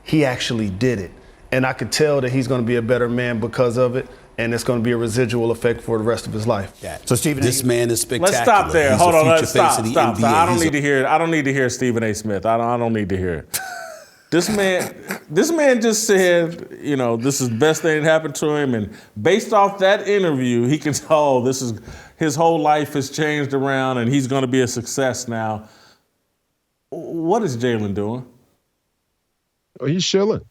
He actually did it. And I could tell that he's going to be a better man because of it, and it's going to be a residual effect for the rest of his life. Yeah. So, Stephen, this man is spectacular. Let's stop there. He's Hold on. Let's Stop. I don't need to hear it. I don't need to hear Stephen A. Smith. I don't need to hear it. This man just said, this is the best thing that happened to him, and based off that interview, he can tell, his whole life has changed around, and he's going to be a success now. What is Jalen doing? Oh, he's shilling.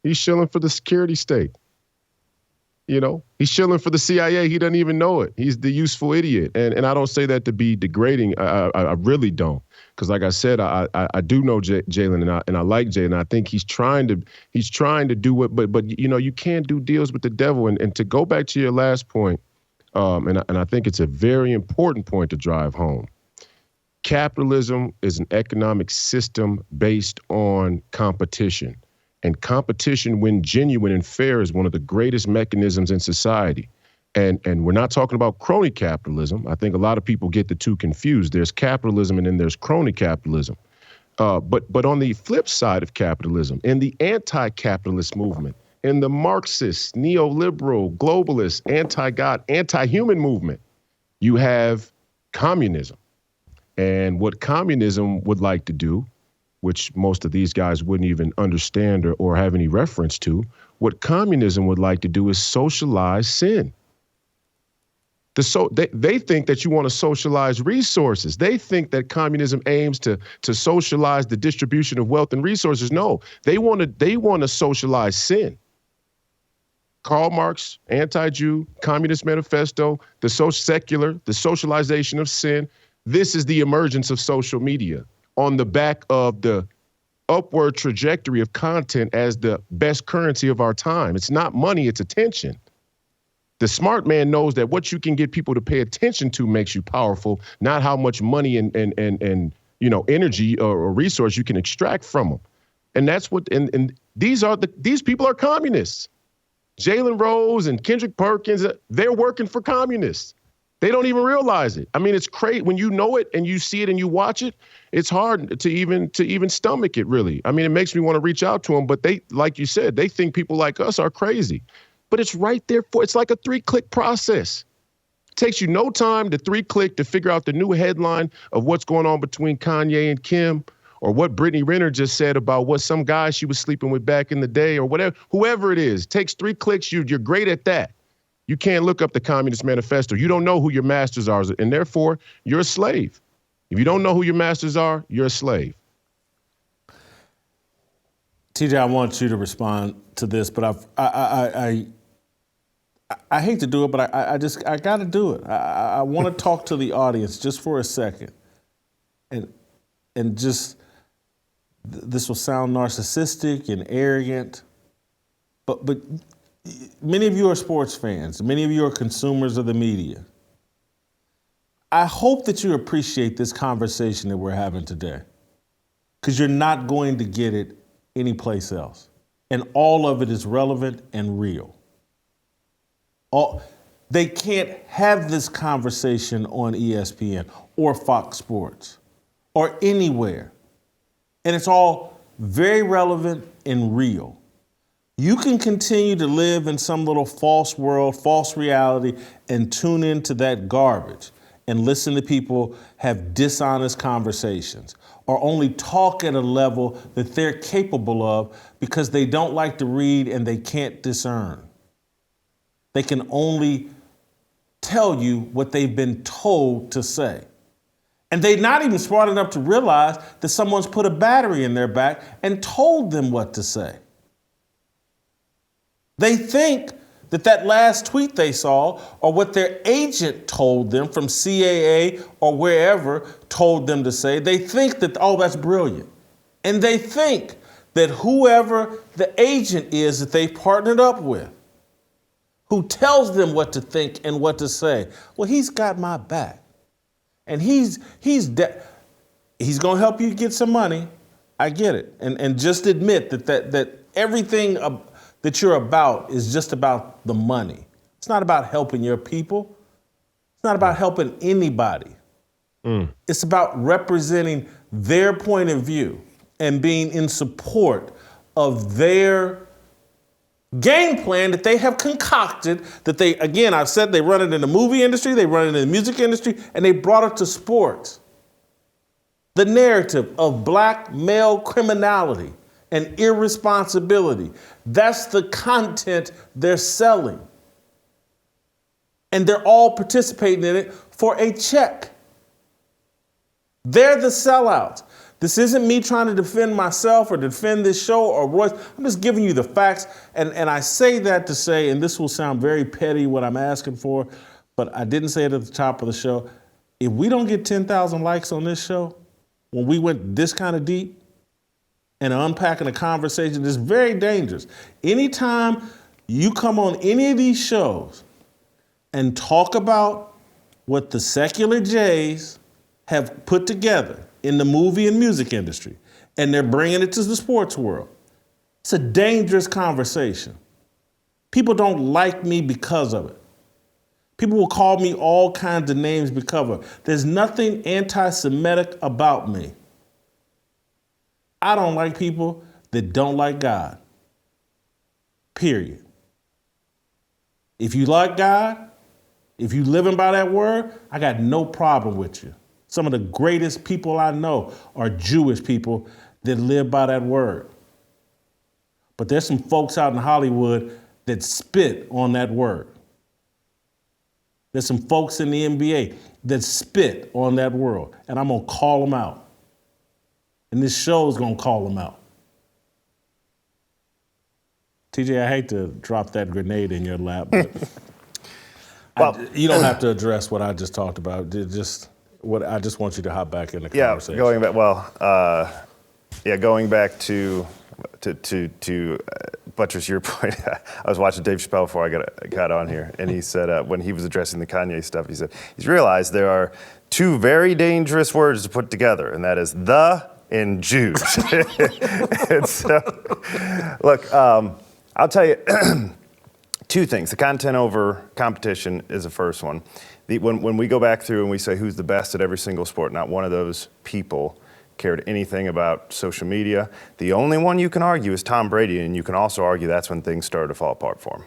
He's shilling for the security state. You know, he's shilling for the CIA. He doesn't even know it. He's the useful idiot. And I don't say that to be degrading. I really don't. Because like I said, I do know Jalen, and I like Jalen. I think he's trying to do it, but you know, you can't do deals with the devil. And to go back to your last point, and I think it's a very important point to drive home. Capitalism is an economic system based on competition. And competition, when genuine and fair, is one of the greatest mechanisms in society. And we're not talking about crony capitalism. I think a lot of people get the two confused. There's capitalism and then there's crony capitalism. But on the flip side of capitalism, in the anti-capitalist movement, in the Marxist, neoliberal, globalist, anti-God, anti-human movement, you have communism. And what communism would like to do, which most of these guys wouldn't even understand or have any reference to, what communism would like to do is socialize sin. They think that you want to socialize resources. They think that communism aims to socialize the distribution of wealth and resources. No, they want to socialize sin. Karl Marx, anti-Jew, Communist Manifesto, the socialization of sin. This is the emergence of social media on the back of the upward trajectory of content as the best currency of our time. It's not money, it's attention. The smart man knows that what you can get people to pay attention to makes you powerful, not how much money and you know, energy or resource you can extract from them. And that's what and these people are communists. Jalen Rose and Kendrick Perkins, they're working for communists. They don't even realize it. I mean, it's crazy when you know it and you see it and you watch it. It's hard to even stomach it, really. I mean, it makes me want to reach out to them, but they, like you said, they think people like us are crazy. But it's right there it's like a 3-click process. It takes you no time to 3-click to figure out the new headline of what's going on between Kanye and Kim, or what Brittany Renner just said about what some guy she was sleeping with back in the day, or whatever, whoever it is. It takes 3 clicks. You're great at that. You can't look up the Communist Manifesto. You don't know who your masters are, and therefore you're a slave. If you don't know who your masters are, you're a slave. TJ, I want you to respond to this, but I hate to do it, but I got to do it. I want to talk to the audience just for a second, and just this will sound narcissistic and arrogant, but many of you are sports fans. Many of you are consumers of the media. I hope that you appreciate this conversation that we're having today, because you're not going to get it anyplace else. And all of it is relevant and real. They can't have this conversation on ESPN or Fox Sports or anywhere. And it's all very relevant and real. You can continue to live in some little false world, false reality, and tune into that garbage and listen to people have dishonest conversations or only talk at a level that they're capable of because they don't like to read and they can't discern. They can only tell you what they've been told to say. And they're not even smart enough to realize that someone's put a battery in their back and told them what to say. They think that last tweet they saw or what their agent told them from CAA or wherever told them to say, they think that, oh, that's brilliant. And they think that whoever the agent is that they've partnered up with, who tells them what to think and what to say, well, he's got my back. And he's going to help you get some money. I get it. And just admit that everything that you're about is just about the money. It's not about helping your people. It's not about helping anybody. It's about representing their point of view and being in support of their game plan that they have concocted, that they, again, I've said they run it in the movie industry, they run it in the music industry, and they brought it to sports. The narrative of black male criminality and irresponsibility. That's the content they're selling. And they're all participating in it for a check. They're the sellouts. This isn't me trying to defend myself or defend this show or Royce. I'm just giving you the facts. And I say that to say, and this will sound very petty what I'm asking for, but I didn't say it at the top of the show. If we don't get 10,000 likes on this show, when we went this kind of deep and unpacking a conversation, it's very dangerous. Anytime you come on any of these shows and talk about what the secular Jays have put together in the movie and music industry, and they're bringing it to the sports world, it's a dangerous conversation. People don't like me because of it. People will call me all kinds of names because of it. There's nothing anti-Semitic about me. I don't like people that don't like God. Period. If you like God, if you living by that word, I got no problem with you. Some of the greatest people I know are Jewish people that live by that word. But there's some folks out in Hollywood that spit on that word. There's some folks in the NBA that spit on that world, and I'm gonna call them out. And this show's gonna call them out. TJ, I hate to drop that grenade in your lap, but you don't have to address what I just talked about. I just want you to hop back in the conversation. Going back to buttress your point. I was watching Dave Chappelle before I got on here, and he said when he was addressing the Kanye stuff, he said he's realized there are two very dangerous words to put together, and that is the and Jews. And so, look, I'll tell you two things. The content over competition is the first one. When we go back through and we say who's the best at every single sport, not one of those people cared anything about social media. The only one you can argue is Tom Brady, and you can also argue that's when things started to fall apart for him.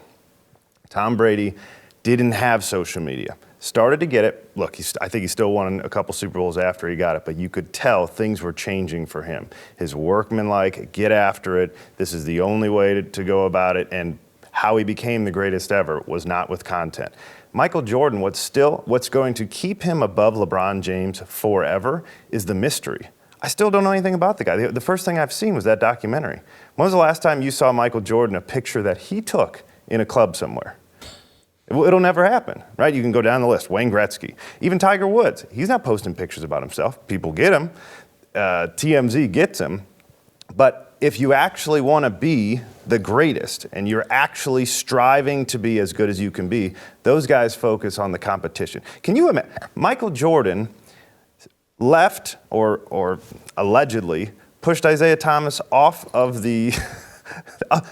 Tom Brady didn't have social media. Started to get it. Look, I think he still won a couple Super Bowls after he got it, but you could tell things were changing for him. His workmanlike, get after it. This is the only way to go about it, and how he became the greatest ever was not with content. Michael Jordan, what's going to keep him above LeBron James forever is the mystery. I still don't know anything about the guy. The first thing I've seen was that documentary. When was the last time you saw Michael Jordan, a picture that he took in a club somewhere? It'll never happen, right? You can go down the list. Wayne Gretzky, even Tiger Woods. He's not posting pictures about himself. People get him. TMZ gets him. But if you actually want to be the greatest and you're actually striving to be as good as you can be, those guys focus on the competition. Can you imagine? Michael Jordan left or allegedly pushed Isaiah Thomas off of the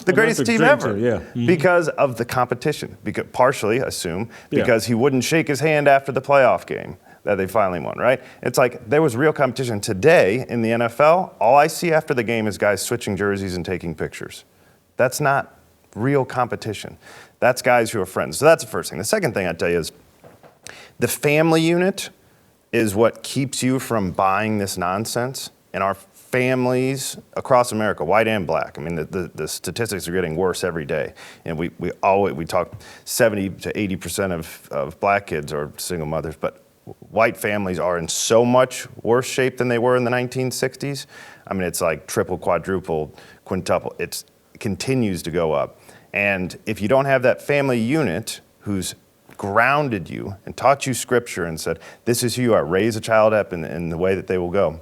greatest team ever because of the competition. Because partially, assume, because he wouldn't shake his hand after the playoff game that they finally won, right? It's like there was real competition. Today in the NFL, all I see after the game is guys switching jerseys and taking pictures. That's not real competition. That's guys who are friends. So that's the first thing. The second thing I'd tell you is the family unit is what keeps you from buying this nonsense. And our families across America, white and black, I mean, the statistics are getting worse every day. And we talk 70 to 80% of black kids are single mothers, but white families are in so much worse shape than they were in the 1960s. I mean, it's like triple, quadruple, quintuple. It continues to go up. And if you don't have that family unit who's grounded you and taught you scripture and said, this is who you are, raise a child up in the way that they will go,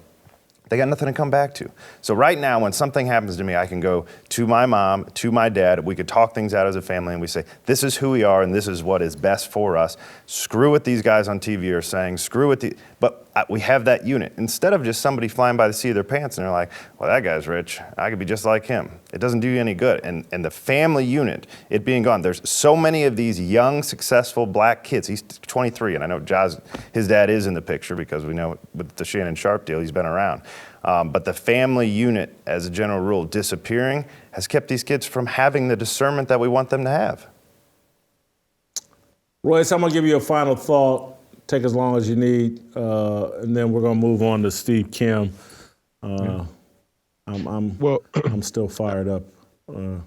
they got nothing to come back to. So right now, when something happens to me, I can go to my mom, to my dad. We could talk things out as a family, and we say, this is who we are, and this is what is best for us. Screw what these guys on TV are saying. But we have that unit. Instead of just somebody flying by the seat of their pants, and they're like, well, that guy's rich. I could be just like him. It doesn't do you any good. And the family unit, it being gone. There's so many of these young, successful black kids. He's 23, and I know Jaz, his dad is in the picture because we know with the Shannon Sharp deal, he's been around. But the family unit, as a general rule, disappearing has kept these kids from having the discernment that we want them to have. Royce, I'm going to give you a final thought. Take as long as you need, and then we're going to move on to Steve Kim. I'm still fired up. Go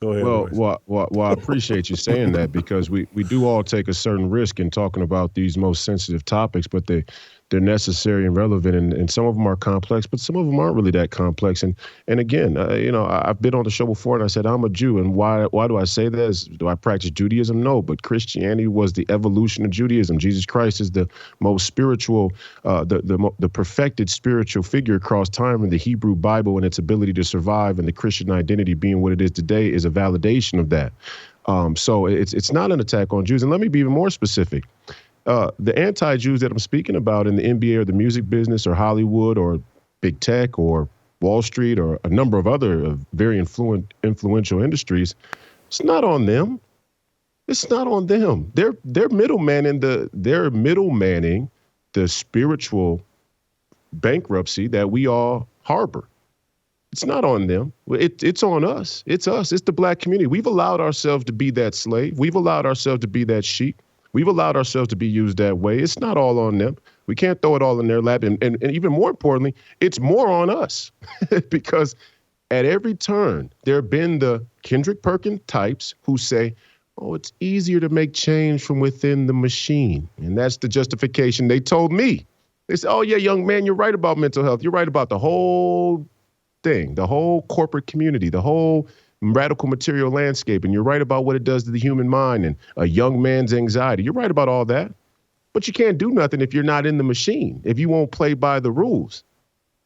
ahead, Royce. Well, I appreciate you saying that because we do all take a certain risk in talking about these most sensitive topics, but the they're necessary and relevant, and some of them are complex, but some of them aren't really that complex. And again, I've been on the show before, and I said I'm a Jew, and why do I say that? Do I practice Judaism? No, but Christianity was the evolution of Judaism. Jesus Christ is the most spiritual, the perfected spiritual figure across time in the Hebrew Bible, and its ability to survive, and the Christian identity being what it is today is a validation of that. So it's not an attack on Jews. And let me be even more specific. The anti-Jews that I'm speaking about in the NBA or the music business or Hollywood or big tech or Wall Street or a number of other very influential industries, it's not on them. It's not on them. They're middlemanning the spiritual bankruptcy that we all harbor. It's not on them. It's on us. It's us. It's the black community. We've allowed ourselves to be that slave. We've allowed ourselves to be that sheep. We've allowed ourselves to be used that way. It's not all on them. We can't throw it all in their lap. And even more importantly, it's more on us because at every turn, there have been the Kendrick Perkins types who say, oh, it's easier to make change from within the machine. And that's the justification they told me. They said, oh, yeah, young man, you're right about mental health. You're right about the whole thing, the whole corporate community, the whole radical material landscape. And you're right about what it does to the human mind and a young man's anxiety. You're right about all that. But you can't do nothing if you're not in the machine, if you won't play by the rules.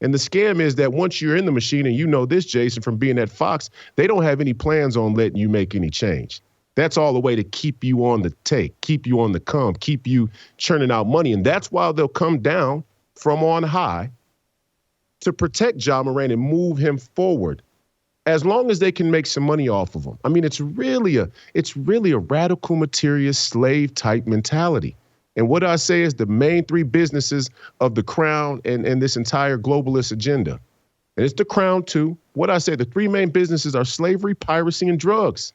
And the scam is that once you're in the machine, and you know this, Jason, from being at Fox, they don't have any plans on letting you make any change. That's all a way to keep you on the take, keep you on the come, keep you churning out money. And that's why they'll come down from on high to protect Ja Morant and move him forward, as long as they can make some money off of him. I mean, it's really a radical materialist slave type mentality. And what I say is the main three businesses of the crown and this entire globalist agenda. And it's the crown too. What I say, the three main businesses are slavery, piracy, and drugs.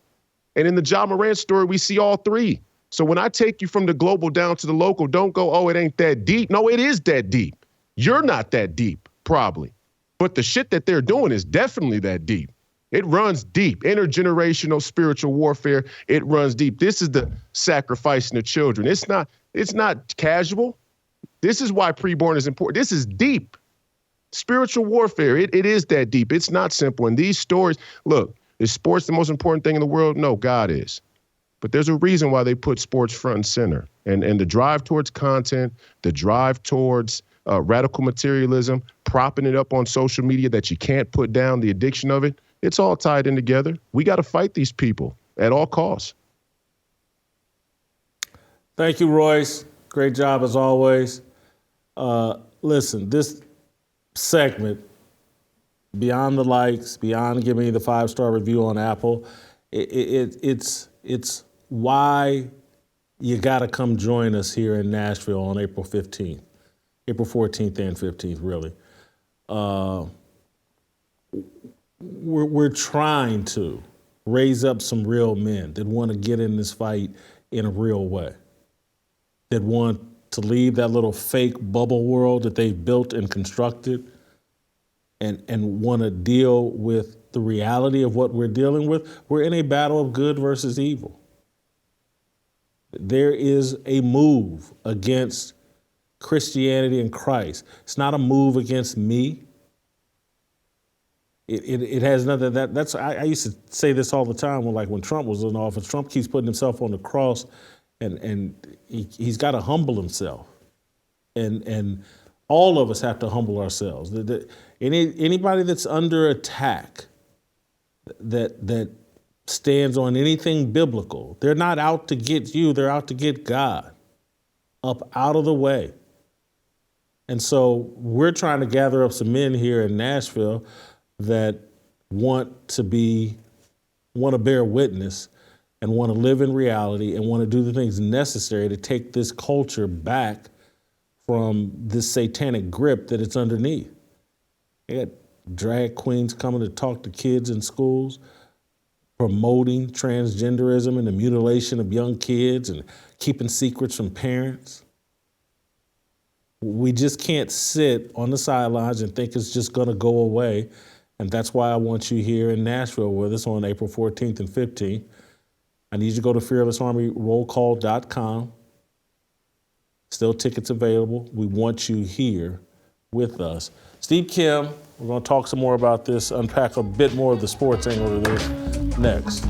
And in the Ja Morant story, we see all three. So when I take you from the global down to the local, don't go, oh, it ain't that deep. No, it is that deep. You're not that deep, probably. But the shit that they're doing is definitely that deep. It runs deep. Intergenerational spiritual warfare, it runs deep. This is the sacrificing of children. It's not casual. This is why preborn is important. This is deep. Spiritual warfare, it is that deep. It's not simple. And these stories, look, is sports the most important thing in the world? No, God is. But there's a reason why they put sports front and center. And the drive towards content, the drive towards radical materialism, propping it up on social media that you can't put down, the addiction of it, it's all tied in together. We got to fight these people at all costs. Thank you, Royce. Great job as always. Listen, this segment, beyond the likes, beyond giving me the 5-star review on Apple, it's why you got to come join us here in Nashville on April 14th and 15th, really. We're trying to raise up some real men that want to get in this fight in a real way, that want to leave that little fake bubble world that they've built and constructed and want to deal with the reality of what we're dealing with. We're in a battle of good versus evil. There is a move against Christianity and Christ. It's not a move against me. It has nothing. I used to say this all the time when Trump was in office. Trump keeps putting himself on the cross, and he's got to humble himself, and all of us have to humble ourselves. Anybody that's under attack, that stands on anything biblical, they're not out to get you. They're out to get God up out of the way. And so we're trying to gather up some men here in Nashville that want to bear witness and want to live in reality and want to do the things necessary to take this culture back from this satanic grip that it's underneath. You got drag queens coming to talk to kids in schools, promoting transgenderism and the mutilation of young kids and keeping secrets from parents. We just can't sit on the sidelines and think it's just going to go away. And that's why I want you here in Nashville with us on April 14th and 15th. I need you to go to fearlessarmyrollcall.com. Still tickets available. We want you here with us. Steve Kim, we're going to talk some more about this, unpack a bit more of the sports angle of this next.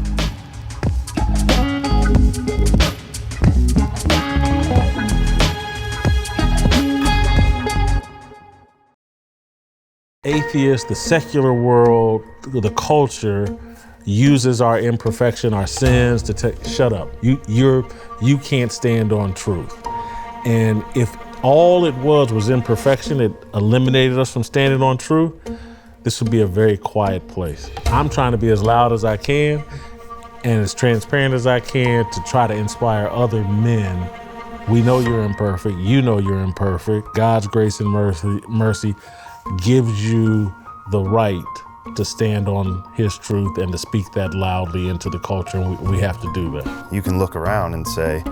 Atheists, the secular world, the culture uses our imperfection, our sins to shut up. You can't stand on truth. And if all it was imperfection, it eliminated us from standing on truth, this would be a very quiet place. I'm trying to be as loud as I can and as transparent as I can to try to inspire other men. We know you're imperfect. You know you're imperfect. God's grace and mercy gives you the right to stand on his truth and to speak that loudly into the culture, and we have to do that. You can look around and say,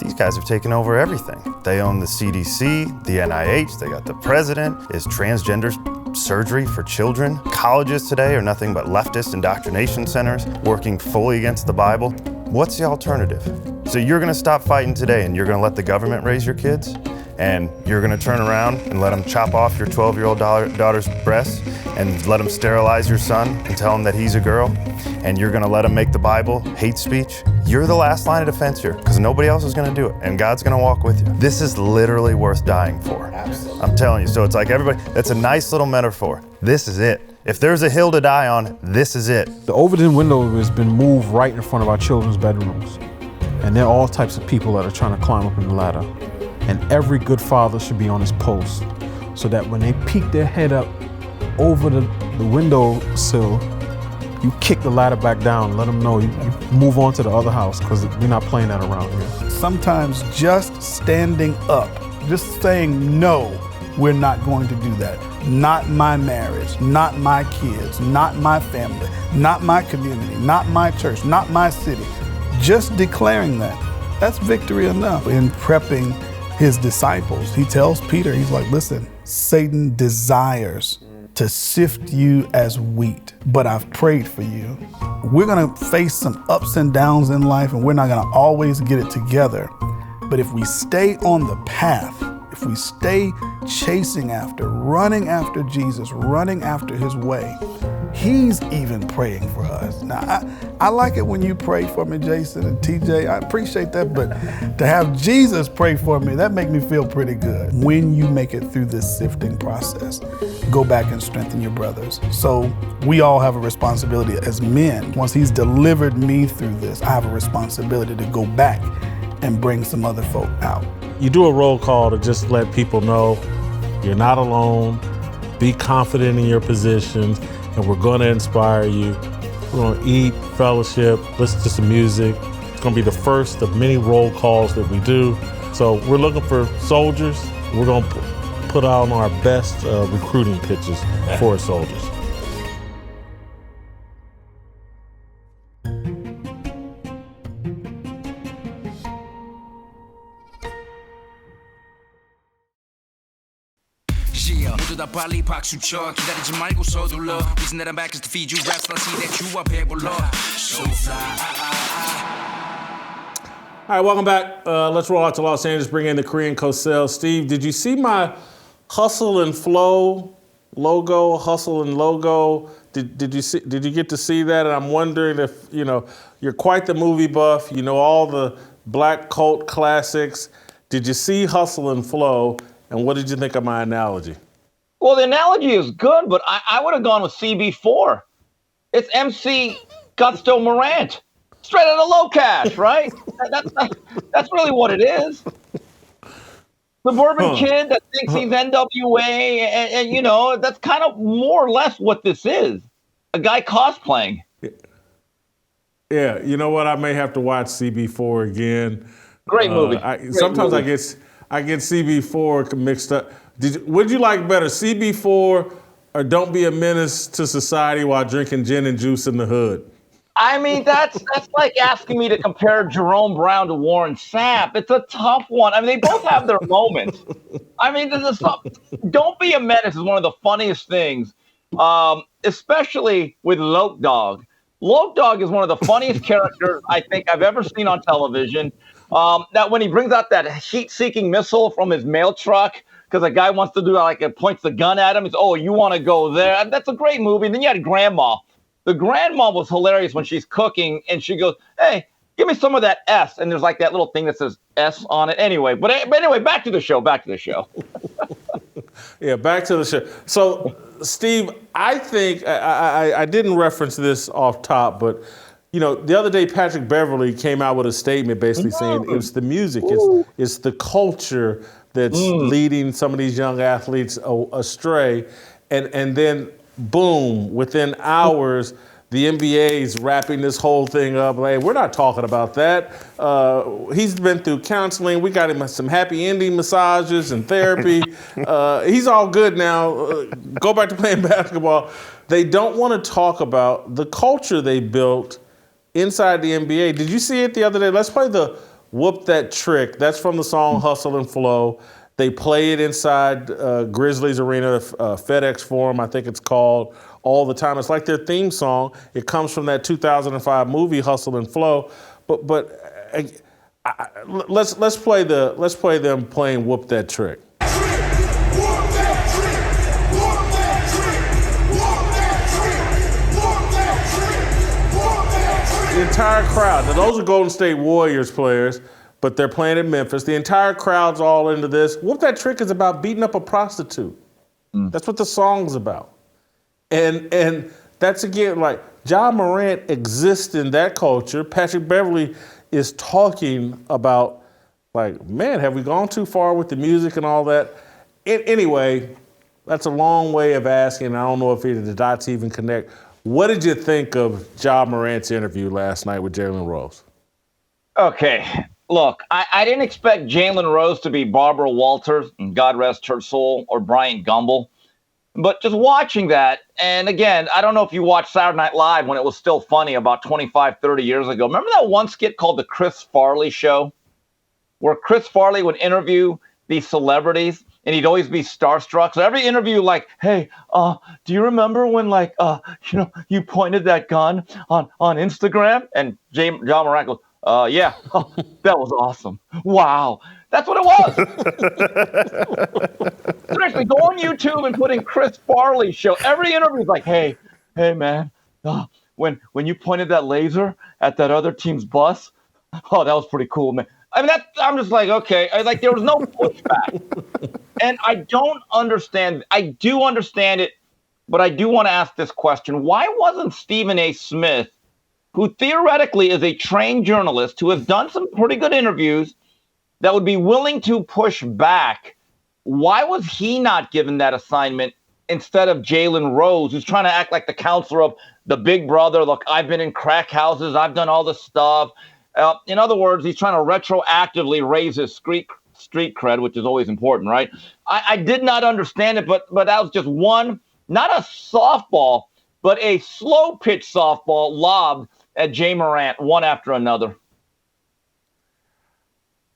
these guys have taken over everything. They own the CDC, the NIH, they got the president. Is transgender surgery for children? Colleges today are nothing but leftist indoctrination centers working fully against the Bible. What's the alternative? So you're gonna stop fighting today and you're gonna let the government raise your kids? And you're gonna turn around and let them chop off your 12-year-old daughter's breasts and let them sterilize your son and tell him that he's a girl? And you're gonna let them make the Bible hate speech? You're the last line of defense here, because nobody else is gonna do it, and God's gonna walk with you. This is literally worth dying for. Absolutely. I'm telling you, so it's like everybody, that's a nice little metaphor. This is it. If there's a hill to die on, this is it. The Overton window has been moved right in front of our children's bedrooms. And there are all types of people that are trying to climb up in the ladder. And every good father should be on his post so that when they peek their head up over the windowsill, you kick the ladder back down, let them know you move on to the other house, because we're not playing that around here. Sometimes just standing up, just saying, no, we're not going to do that. Not my marriage, not my kids, not my family, not my community, not my church, not my city. Just declaring that's victory enough. In prepping his disciples, he tells Peter, he's like, listen, Satan desires to sift you as wheat, but I've prayed for you. We're gonna face some ups and downs in life, and we're not gonna always get it together. But if we stay on the path, if we stay chasing after, running after Jesus, running after his way, he's even praying for us. Now, I like it when you pray for me, Jason and TJ. I appreciate that, but to have Jesus pray for me, that makes me feel pretty good. When you make it through this sifting process, go back and strengthen your brothers. So we all have a responsibility as men. Once he's delivered me through this, I have a responsibility to go back and bring some other folk out. You do a roll call to just let people know you're not alone, be confident in your positions, and we're gonna inspire you. We're gonna eat, fellowship, listen to some music. It's gonna be the first of many roll calls that we do. So we're looking for soldiers. We're gonna put out our best recruiting pitches for soldiers. 모두 다 빨리 박수 쳐 기다리지 말고 서둘러 Reason that I'm back is to feed you raps and I see that you are 배불러 So fly All right, welcome back. Let's roll out to Los Angeles, bring in the Korean Cosell. Steve, did you see my Hustle and Flow logo, Hustle and logo? Did you get to see that? And I'm wondering if, you're quite the movie buff. You know all the black cult classics. Did you see Hustle and Flow? And what did you think of my analogy? Well, the analogy is good, but I would have gone with CB4. It's MC Cosell Morant. Straight out of Low Cash, right? That's really what it is. Suburban kid that thinks he's NWA, and that's kind of more or less what this is. A guy cosplaying. Yeah, you know what? I may have to watch CB4 again. Great movie. Sometimes I get CB4 mixed up. Would you like better, CB4 or Don't Be a Menace to Society while drinking gin and juice in the hood? I mean, that's like asking me to compare Jerome Brown to Warren Sapp. It's a tough one. I mean, they both have their moments. I mean, Don't Be a Menace is one of the funniest things, especially with Loke Dog. Loke Dog is one of the funniest characters I think I've ever seen on television. That when he brings out that heat-seeking missile from his mail truck because a guy wants to do points the gun at him. It's, oh, you want to go there? That's a great movie. And then you had Grandma. The grandma was hilarious when she's cooking and she goes, hey, give me some of that S. And there's like that little thing that says S on it. Anyway, but anyway, back to the show. Yeah, back to the show. So, Steve, I think I didn't reference this off top, but the other day Patrick Beverley came out with a statement basically saying it's the music, it's the culture that's leading some of these young athletes astray, and then boom, within hours, the NBA's wrapping this whole thing up. Like, we're not talking about that. He's been through counseling. We got him some happy ending massages and therapy. He's all good now. Go back to playing basketball. They don't want to talk about the culture they built inside the NBA. Did you see it the other day? Let's play the Whoop That Trick. That's from the song Hustle and Flow. They play it inside Grizzlies Arena, FedEx Forum, I think it's called, all the time. It's like their theme song. It comes from that 2005 movie Hustle and Flow. But let's play them playing Whoop That Trick. The entire crowd. Now those are Golden State Warriors players, but they're playing in Memphis. The entire crowd's all into this. Whoop That Trick is about beating up a prostitute. That's what the song's about. And that's, again, like, Ja Morant exists in that culture. Patrick Beverley is talking about, like, man, have we gone too far with the music and all that? Anyway, that's a long way of asking. I don't know if the dots even connect. What did you think of Ja Morant's interview last night with Jalen Rose? Okay, look, I didn't expect Jalen Rose to be Barbara Walters, and God rest her soul, or Bryant Gumbel. But just watching that, and again, I don't know if you watched Saturday Night Live when it was still funny about 25, 30 years ago. Remember that one skit called The Chris Farley Show? Where Chris Farley would interview these celebrities, and he'd always be starstruck. So every interview, like, hey, do you remember when, like, you pointed that gun on Instagram? And Ja Morant goes, yeah, that was awesome. Wow. That's what it was. Seriously, go on YouTube and put in Chris Farley Show. Every interview is like, hey, man, when you pointed that laser at that other team's bus, oh, that was pretty cool, man. I mean, I'm just like, okay. There was no pushback. And I don't understand. I do understand it, but I do want to ask this question. Why wasn't Stephen A. Smith, who theoretically is a trained journalist who has done some pretty good interviews, that would be willing to push back, why was he not given that assignment instead of Jalen Rose, who's trying to act like the counselor of the big brother? Look, I've been in crack houses. I've done all this stuff. In other words, he's trying to retroactively raise his street cred, which is always important, right? I did not understand it, but that was just one, not a softball, but a slow pitch softball lobbed at Ja Morant, one after another.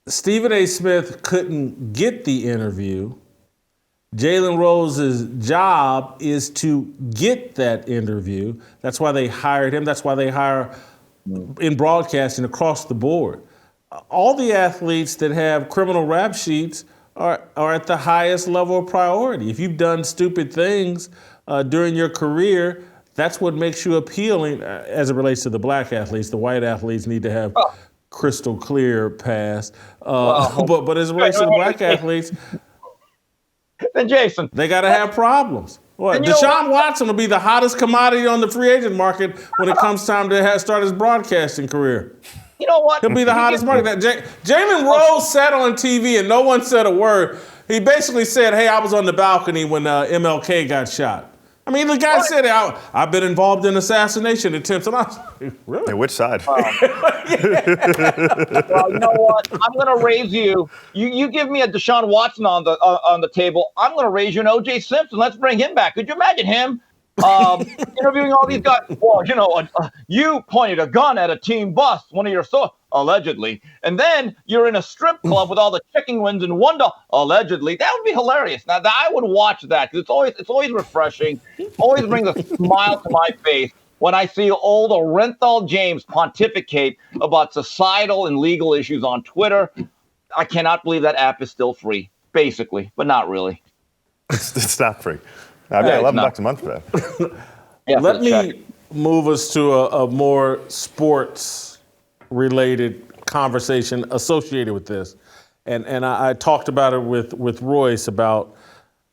Stephen A. Smith couldn't get the interview. Jalen Rose's job is to get that interview. That's why they hired him. That's why they hire in broadcasting across the board. All the athletes that have criminal rap sheets are at the highest level of priority. If you've done stupid things during your career, that's what makes you appealing as it relates to the black athletes. The white athletes need to have crystal clear past. But as it relates to the black athletes, then Jason, they got to have problems. What? Deshaun Watson will be the hottest commodity on the free agent market when it comes time to start his broadcasting career. You know what? He'll be the hottest market. Jalen Rose sat on TV and no one said a word. He basically said, hey, I was on the balcony when MLK got shot. I mean, the guy said, I've been involved in assassination attempts. And I was like, really? Hey, which side? Well, you know what? I'm going to raise you. You give me a Deshaun Watson on the table. I'm going to raise you an O.J. Simpson. Let's bring him back. Could you imagine him interviewing all these guys? Well, you pointed a gun at a team bus, one of your allegedly, and then you're in a strip club with all the chicken wings and $1 allegedly. That would be hilarious. Now, I would watch that because it's always refreshing. Always brings a smile to my face when I see old Orenthal James pontificate about societal and legal issues on Twitter. I cannot believe that app is still free, basically, but not really. It's not free. I pay $11 a month for that. Yeah, Let me move us to a more sports-related conversation associated with this. And I talked about it with Royce about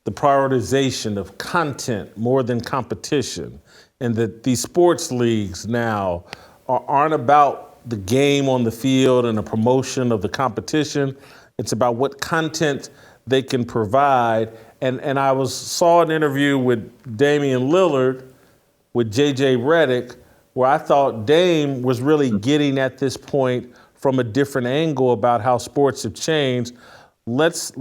the prioritization of content more than competition, and that these sports leagues now aren't about the game on the field and the promotion of the competition. It's about what content they can provide. And I saw an interview with Damian Lillard with JJ Redick, where I thought Dame was really getting at this point from a different angle about how sports have changed. Let's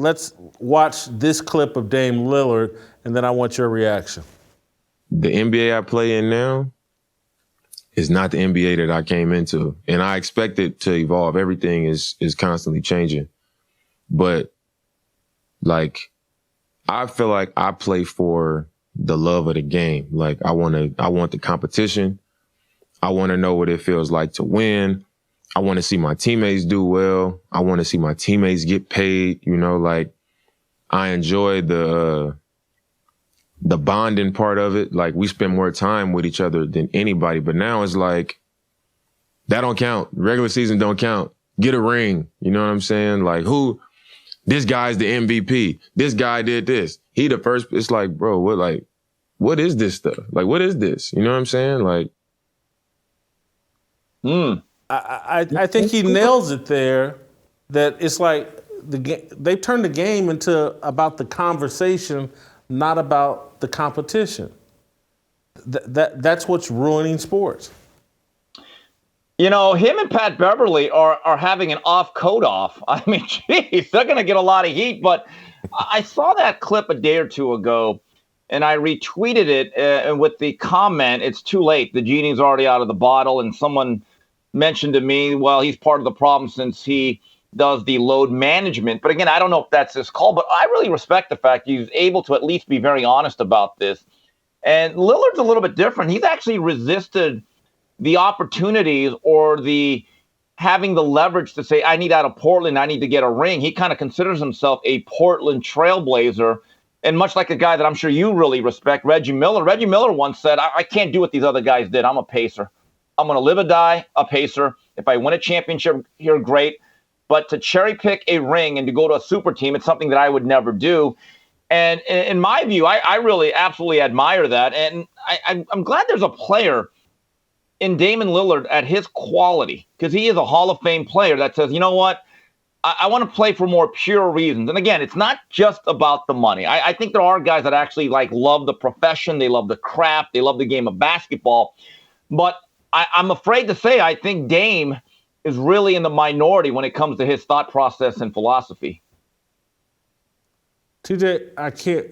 watch this clip of Dame Lillard, and then I want your reaction. The NBA I play in now is not the NBA that I came into, and I expect it to evolve. Everything is constantly changing, but like I feel like I play for the love of the game. Like I want the competition. I want to know what it feels like to win. I want to see my teammates do well. I want to see my teammates get paid. You know, like I enjoy the bonding part of it. Like we spend more time with each other than anybody. But now it's like that don't count. Regular season don't count. Get a ring. You know what I'm saying? Like this guy's the MVP. This guy did this. He the first. It's like, bro, what is this stuff? Like, what is this? You know what I'm saying? Like, I think he nails it there, that it's like they turned the game into about the conversation, not about the competition. That's what's ruining sports. You know, him and Pat Beverly are having an off-code off. I mean, geez, they're going to get a lot of heat. But I saw that clip a day or two ago, and I retweeted it with the comment, "It's too late. The genie's already out of the bottle." And someone mentioned to me, well, he's part of the problem since he does the load management. But again, I don't know if that's his call, but I really respect the fact he's able to at least be very honest about this. And Lillard's a little bit different. He's actually resisted the opportunities or the having the leverage to say, I need out of Portland, I need to get a ring. He kind of considers himself a Portland trailblazer. And much like a guy that I'm sure you really respect, Reggie Miller. Reggie Miller once said, I can't do what these other guys did. I'm a Pacer. I'm going to live or die a Pacer. If I win a championship here, great. But to cherry pick a ring and to go to a super team, it's something that I would never do. And in my view, I really absolutely admire that. And I'm glad there's a player in Damian Lillard at his quality, because he is a Hall of Fame player that says, you know what, I want to play for more pure reasons. And again, it's not just about the money. I think there are guys that actually love the profession. They love the craft. They love the game of basketball. But I'm afraid to say I think Dame is really in the minority when it comes to his thought process and philosophy. TJ, I can't.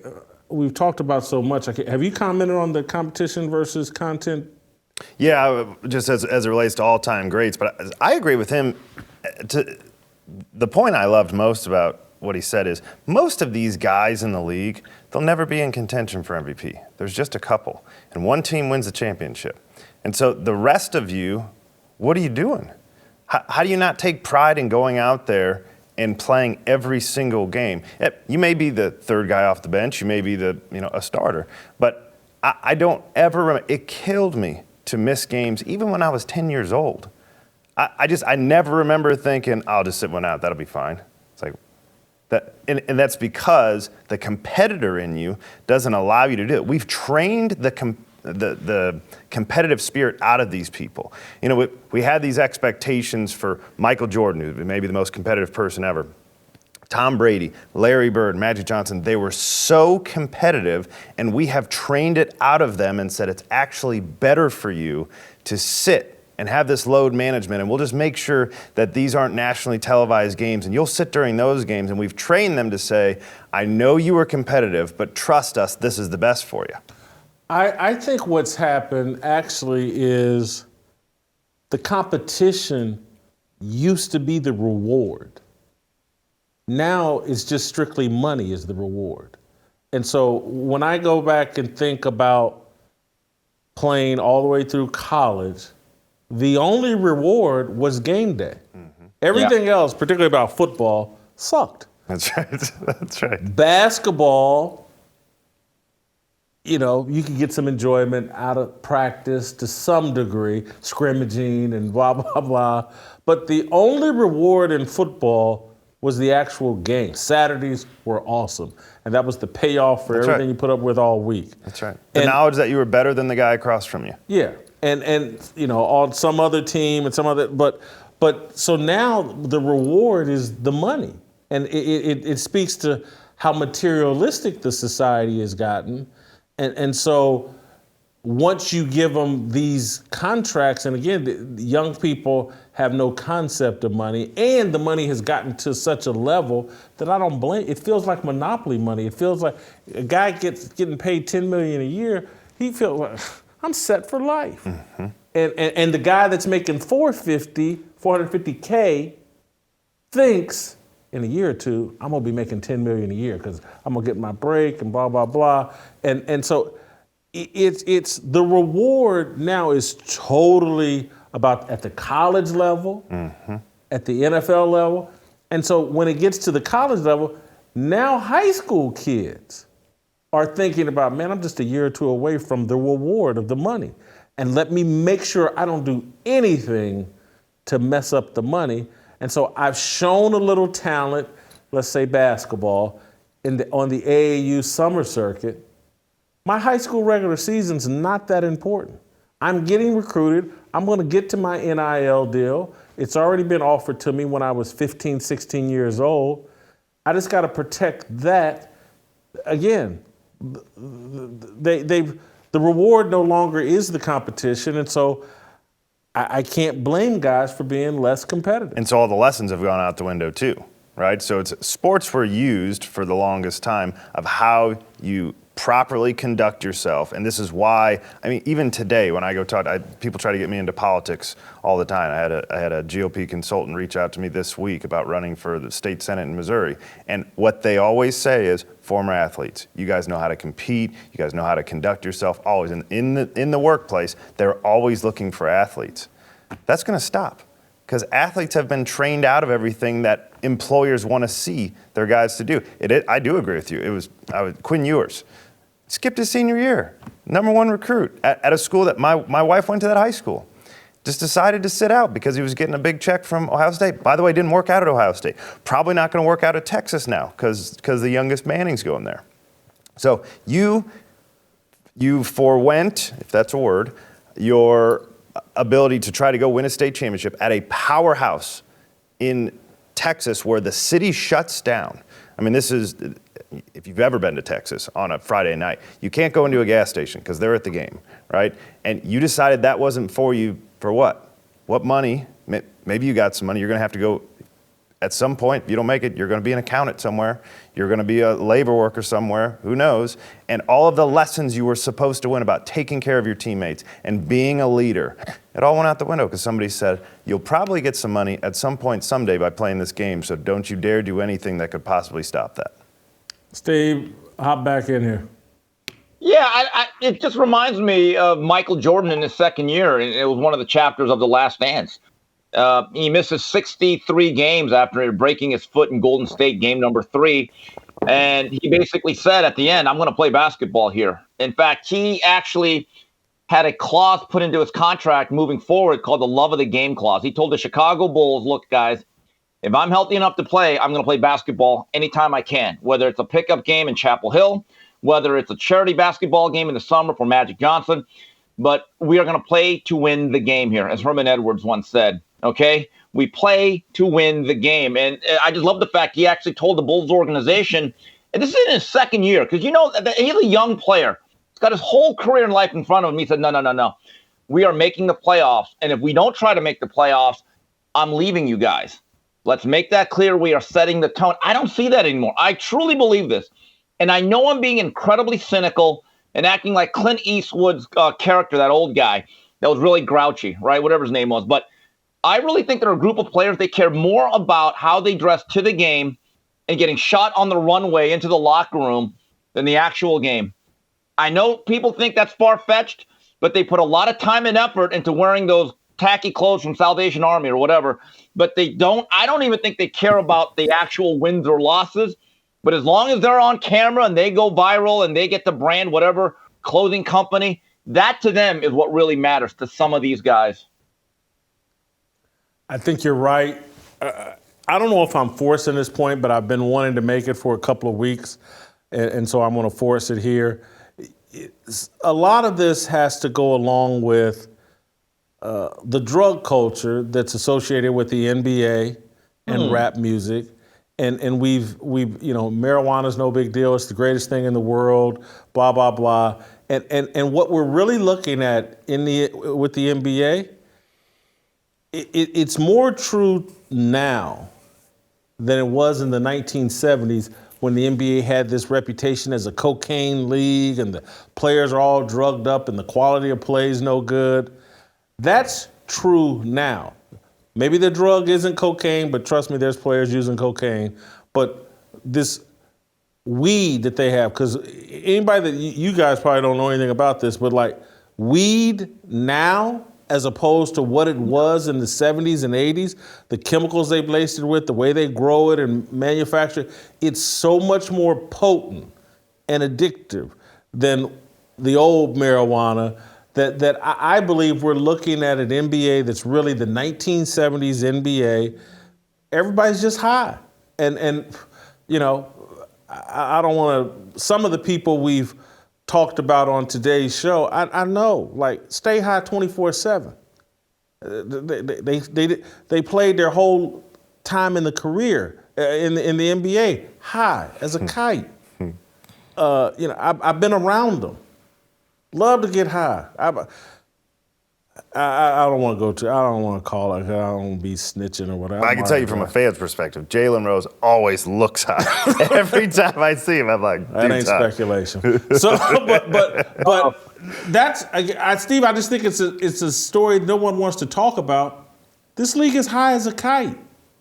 We've talked about so much. Have you commented on the competition versus content? Yeah, just as it relates to all-time greats. But I agree with him. The point I loved most about what he said is most of these guys in the league, they'll never be in contention for MVP. There's just a couple. And one team wins the championship. And so the rest of you, what are you doing? How do you not take pride in going out there and playing every single game? You may be the third guy off the bench. You may be a starter. But I don't ever remember. It killed me to miss games, even when I was 10 years old. I never remember thinking, I'll just sit one out. That'll be fine. It's like that, and that's because the competitor in you doesn't allow you to do it. We've trained the competitive spirit out of these people. You know, we had these expectations for Michael Jordan, who may be the most competitive person ever. Tom Brady, Larry Bird, Magic Johnson, they were so competitive, and we have trained it out of them and said it's actually better for you to sit and have this load management, and we'll just make sure that these aren't nationally televised games, and you'll sit during those games, and we've trained them to say, I know you are competitive, but trust us, this is the best for you. I think what's happened actually is the competition used to be the reward. Now it's just strictly money is the reward. And so when I go back and think about playing all the way through college, the only reward was game day. Everything else, particularly about football, sucked. That's right. That's right. Basketball, you could get some enjoyment out of practice to some degree, scrimmaging and blah, blah, blah. But the only reward in football was the actual game. Saturdays were awesome. And that was the payoff for everything you put up with all week. That's right. The knowledge that you were better than the guy across from you. Yeah. And on some other team and some other, but so now the reward is the money. And it speaks to how materialistic the society has gotten. And so once you give them these contracts, and again, the young people have no concept of money, and the money has gotten to such a level that I don't blame. It feels like monopoly money. It feels like a guy getting paid $10 million a year. He feels like, I'm set for life. Mm-hmm. And the guy that's making $450K thinks in a year or two, I'm gonna be making $10 million a year because I'm gonna get my break and blah, blah, blah. And so it's the reward now is totally about at the college level, at the NFL level. And so when it gets to the college level, now high school kids are thinking about, man, I'm just a year or two away from the reward of the money. And let me make sure I don't do anything to mess up the money. And so I've shown a little talent, let's say basketball, on the AAU summer circuit. My high school regular season's not that important. I'm getting recruited. I'm going to get to my NIL deal. It's already been offered to me when I was 15, 16 years old. I just got to protect that. Again, the reward no longer is the competition, and so I can't blame guys for being less competitive. And so all the lessons have gone out the window too, right? So sports were used for the longest time of how you properly conduct yourself. And this is why, even today when I go talk, people try to get me into politics all the time. I had a GOP consultant reach out to me this week about running for the state Senate in Missouri. And what they always say is, former athletes, you guys know how to compete, you guys know how to conduct yourself, always. In the workplace, they're always looking for athletes. That's gonna stop, because athletes have been trained out of everything that employers wanna see their guys to do. I do agree with you. Quinn Ewers. Skipped his senior year, #1 recruit at a school that my wife went to that high school. Just decided to sit out because he was getting a big check from Ohio State. By the way, didn't work out at Ohio State. Probably not going to work out at Texas now because the youngest Manning's going there. So you forwent, if that's a word, your ability to try to go win a state championship at a powerhouse in Texas where the city shuts down. This is, if you've ever been to Texas on a Friday night, you can't go into a gas station because they're at the game, right? And you decided that wasn't for you for what? What money? Maybe you got some money. You're going to have to go at some point. If you don't make it, you're going to be an accountant somewhere. You're going to be a labor worker somewhere. Who knows? And all of the lessons you were supposed to win about taking care of your teammates and being a leader, it all went out the window because somebody said, you'll probably get some money at some point someday by playing this game, so don't you dare do anything that could possibly stop that. Steve, hop back in here. Yeah, it just reminds me of Michael Jordan in his second year. And it was one of the chapters of The Last Dance. He misses 63 games after breaking his foot in Golden State, game number 3. And he basically said at the end, I'm going to play basketball here. In fact, he actually had a clause put into his contract moving forward called the love of the game clause. He told the Chicago Bulls, look, guys, if I'm healthy enough to play, I'm going to play basketball anytime I can, whether it's a pickup game in Chapel Hill, whether it's a charity basketball game in the summer for Magic Johnson. But we are going to play to win the game here, as Herman Edwards once said. Okay, we play to win the game. And I just love the fact he actually told the Bulls organization, and this is in his second year, because he's a young player. He's got his whole career in life in front of him. He said, no. We are making the playoffs. And if we don't try to make the playoffs, I'm leaving you guys. Let's make that clear. We are setting the tone. I don't see that anymore. I truly believe this. And I know I'm being incredibly cynical and acting like Clint Eastwood's character, that old guy that was really grouchy, right? Whatever his name was. But I really think there are a group of players, they care more about how they dress to the game and getting shot on the runway into the locker room than the actual game. I know people think that's far-fetched, but they put a lot of time and effort into wearing those tacky clothes from Salvation Army or whatever. But I don't even think they care about the actual wins or losses. But as long as they're on camera and they go viral and they get the brand, whatever clothing company, that to them is what really matters to some of these guys. I think you're right. I don't know if I'm forcing this point, but I've been wanting to make it for a couple of weeks, and so I'm going to force it here. A lot of this has to go along with the drug culture that's associated with the NBA and rap music. And we've marijuana's no big deal. It's the greatest thing in the world, blah, blah, blah. And what we're really looking at with the NBA, it's more true now than it was in the 1970s when the NBA had this reputation as a cocaine league and the players are all drugged up and the quality of play is no good. That's true now. Maybe the drug isn't cocaine, but trust me, there's players using cocaine. But this weed that they have, because anybody that you guys probably don't know anything about this, but like weed now, as opposed to what it was in the 70s and 80s, the chemicals they laced it with, the way they grow it and manufacture it, it's so much more potent and addictive than the old marijuana that I believe we're looking at an NBA that's really the 1970s NBA. Everybody's just high. And you know, I don't want to, some of the people we've talked about on today's show, I know, like, stay high 24/7. They played their whole time in the career in the NBA high as a kite. I've been around them. Love to get high. I don't want to go to. I don't want to call it. I don't want to be snitching or whatever. I can tell you from a fan's perspective, Jalen Rose always looks high. Every time I see him, I'm like, that ain't speculation. So, but that's Steve. I just think it's a story no one wants to talk about. This league is high as a kite,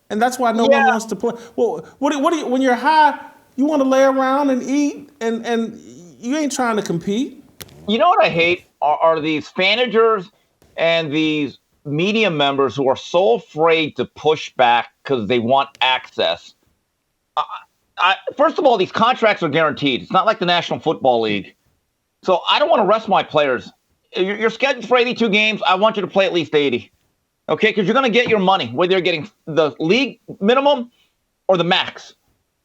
and that's why no one wants to play. Well, what do you, when you're high, you want to lay around and eat, and you ain't trying to compete. You know what I hate are these managers and these media members who are so afraid to push back because they want access. First of all, these contracts are guaranteed. It's not like the National Football League. So I don't want to rest my players. You're scheduled for 82 games. I want you to play at least 80. Okay? Because you're going to get your money, whether you're getting the league minimum or the max.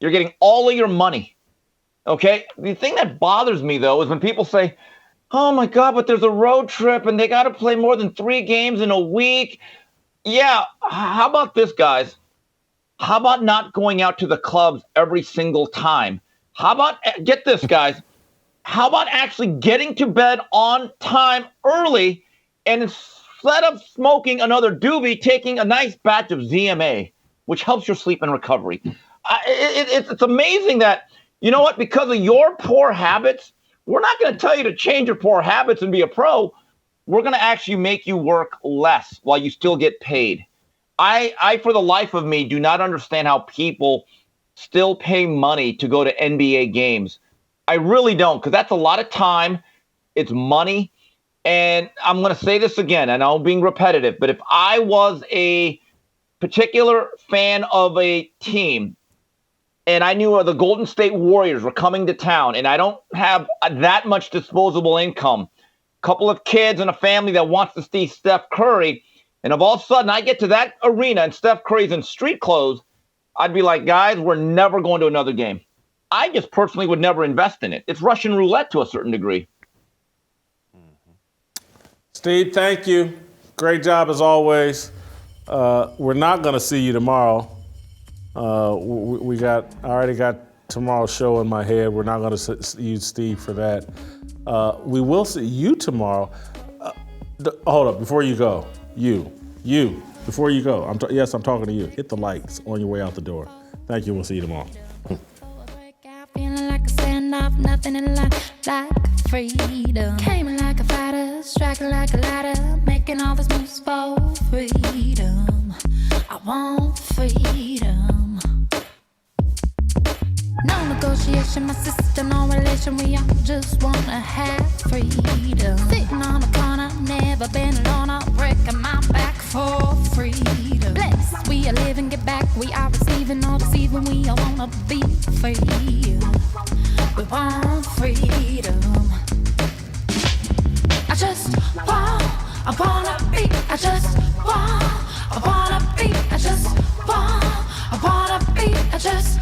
You're getting all of your money. Okay? The thing that bothers me, though, is when people say, oh, my God, but there's a road trip and they got to play more than 3 games in a week. Yeah, how about this, guys? How about not going out to the clubs every single time? How about, get this, guys, how about actually getting to bed on time early and instead of smoking another doobie, taking a nice batch of ZMA, which helps your sleep and recovery? It's amazing that, you know what, because of your poor habits, we're not going to tell you to change your poor habits and be a pro. We're going to actually make you work less while you still get paid. I, for the life of me, do not understand how people still pay money to go to NBA games. I really don't, because that's a lot of time. It's money. And I'm going to say this again, and I'm being repetitive, but if I was a particular fan of a team, and I knew the Golden State Warriors were coming to town, and I don't have that much disposable income, a couple of kids and a family that wants to see Steph Curry, and if all of a sudden I get to that arena and Steph Curry's in street clothes, I'd be like, guys, we're never going to another game. I just personally would never invest in it. It's Russian roulette to a certain degree. Steve, thank you. Great job as always. We're not going to see you tomorrow. I already got tomorrow's show in my head. We're not going to use Steve for that. We will see you tomorrow. Hold up, before you go, before you go, yes, I'm talking to you. Hit the lights on your way out the door. Thank you. We'll see you tomorrow. Feeling like a standoff, nothing in life like freedom. Came like a fighter, striking like a ladder, making all these moves for freedom. I want freedom. No negotiation, my sister, no relation. We all just wanna have freedom. Sitting on a car. never been alone. I'll break my back for freedom. Blessed, we are living, get back. We are receiving, all deceiving. We all wanna be free. We want freedom. I just want, I wanna be. I just want, I wanna be. I just want, I wanna be. I just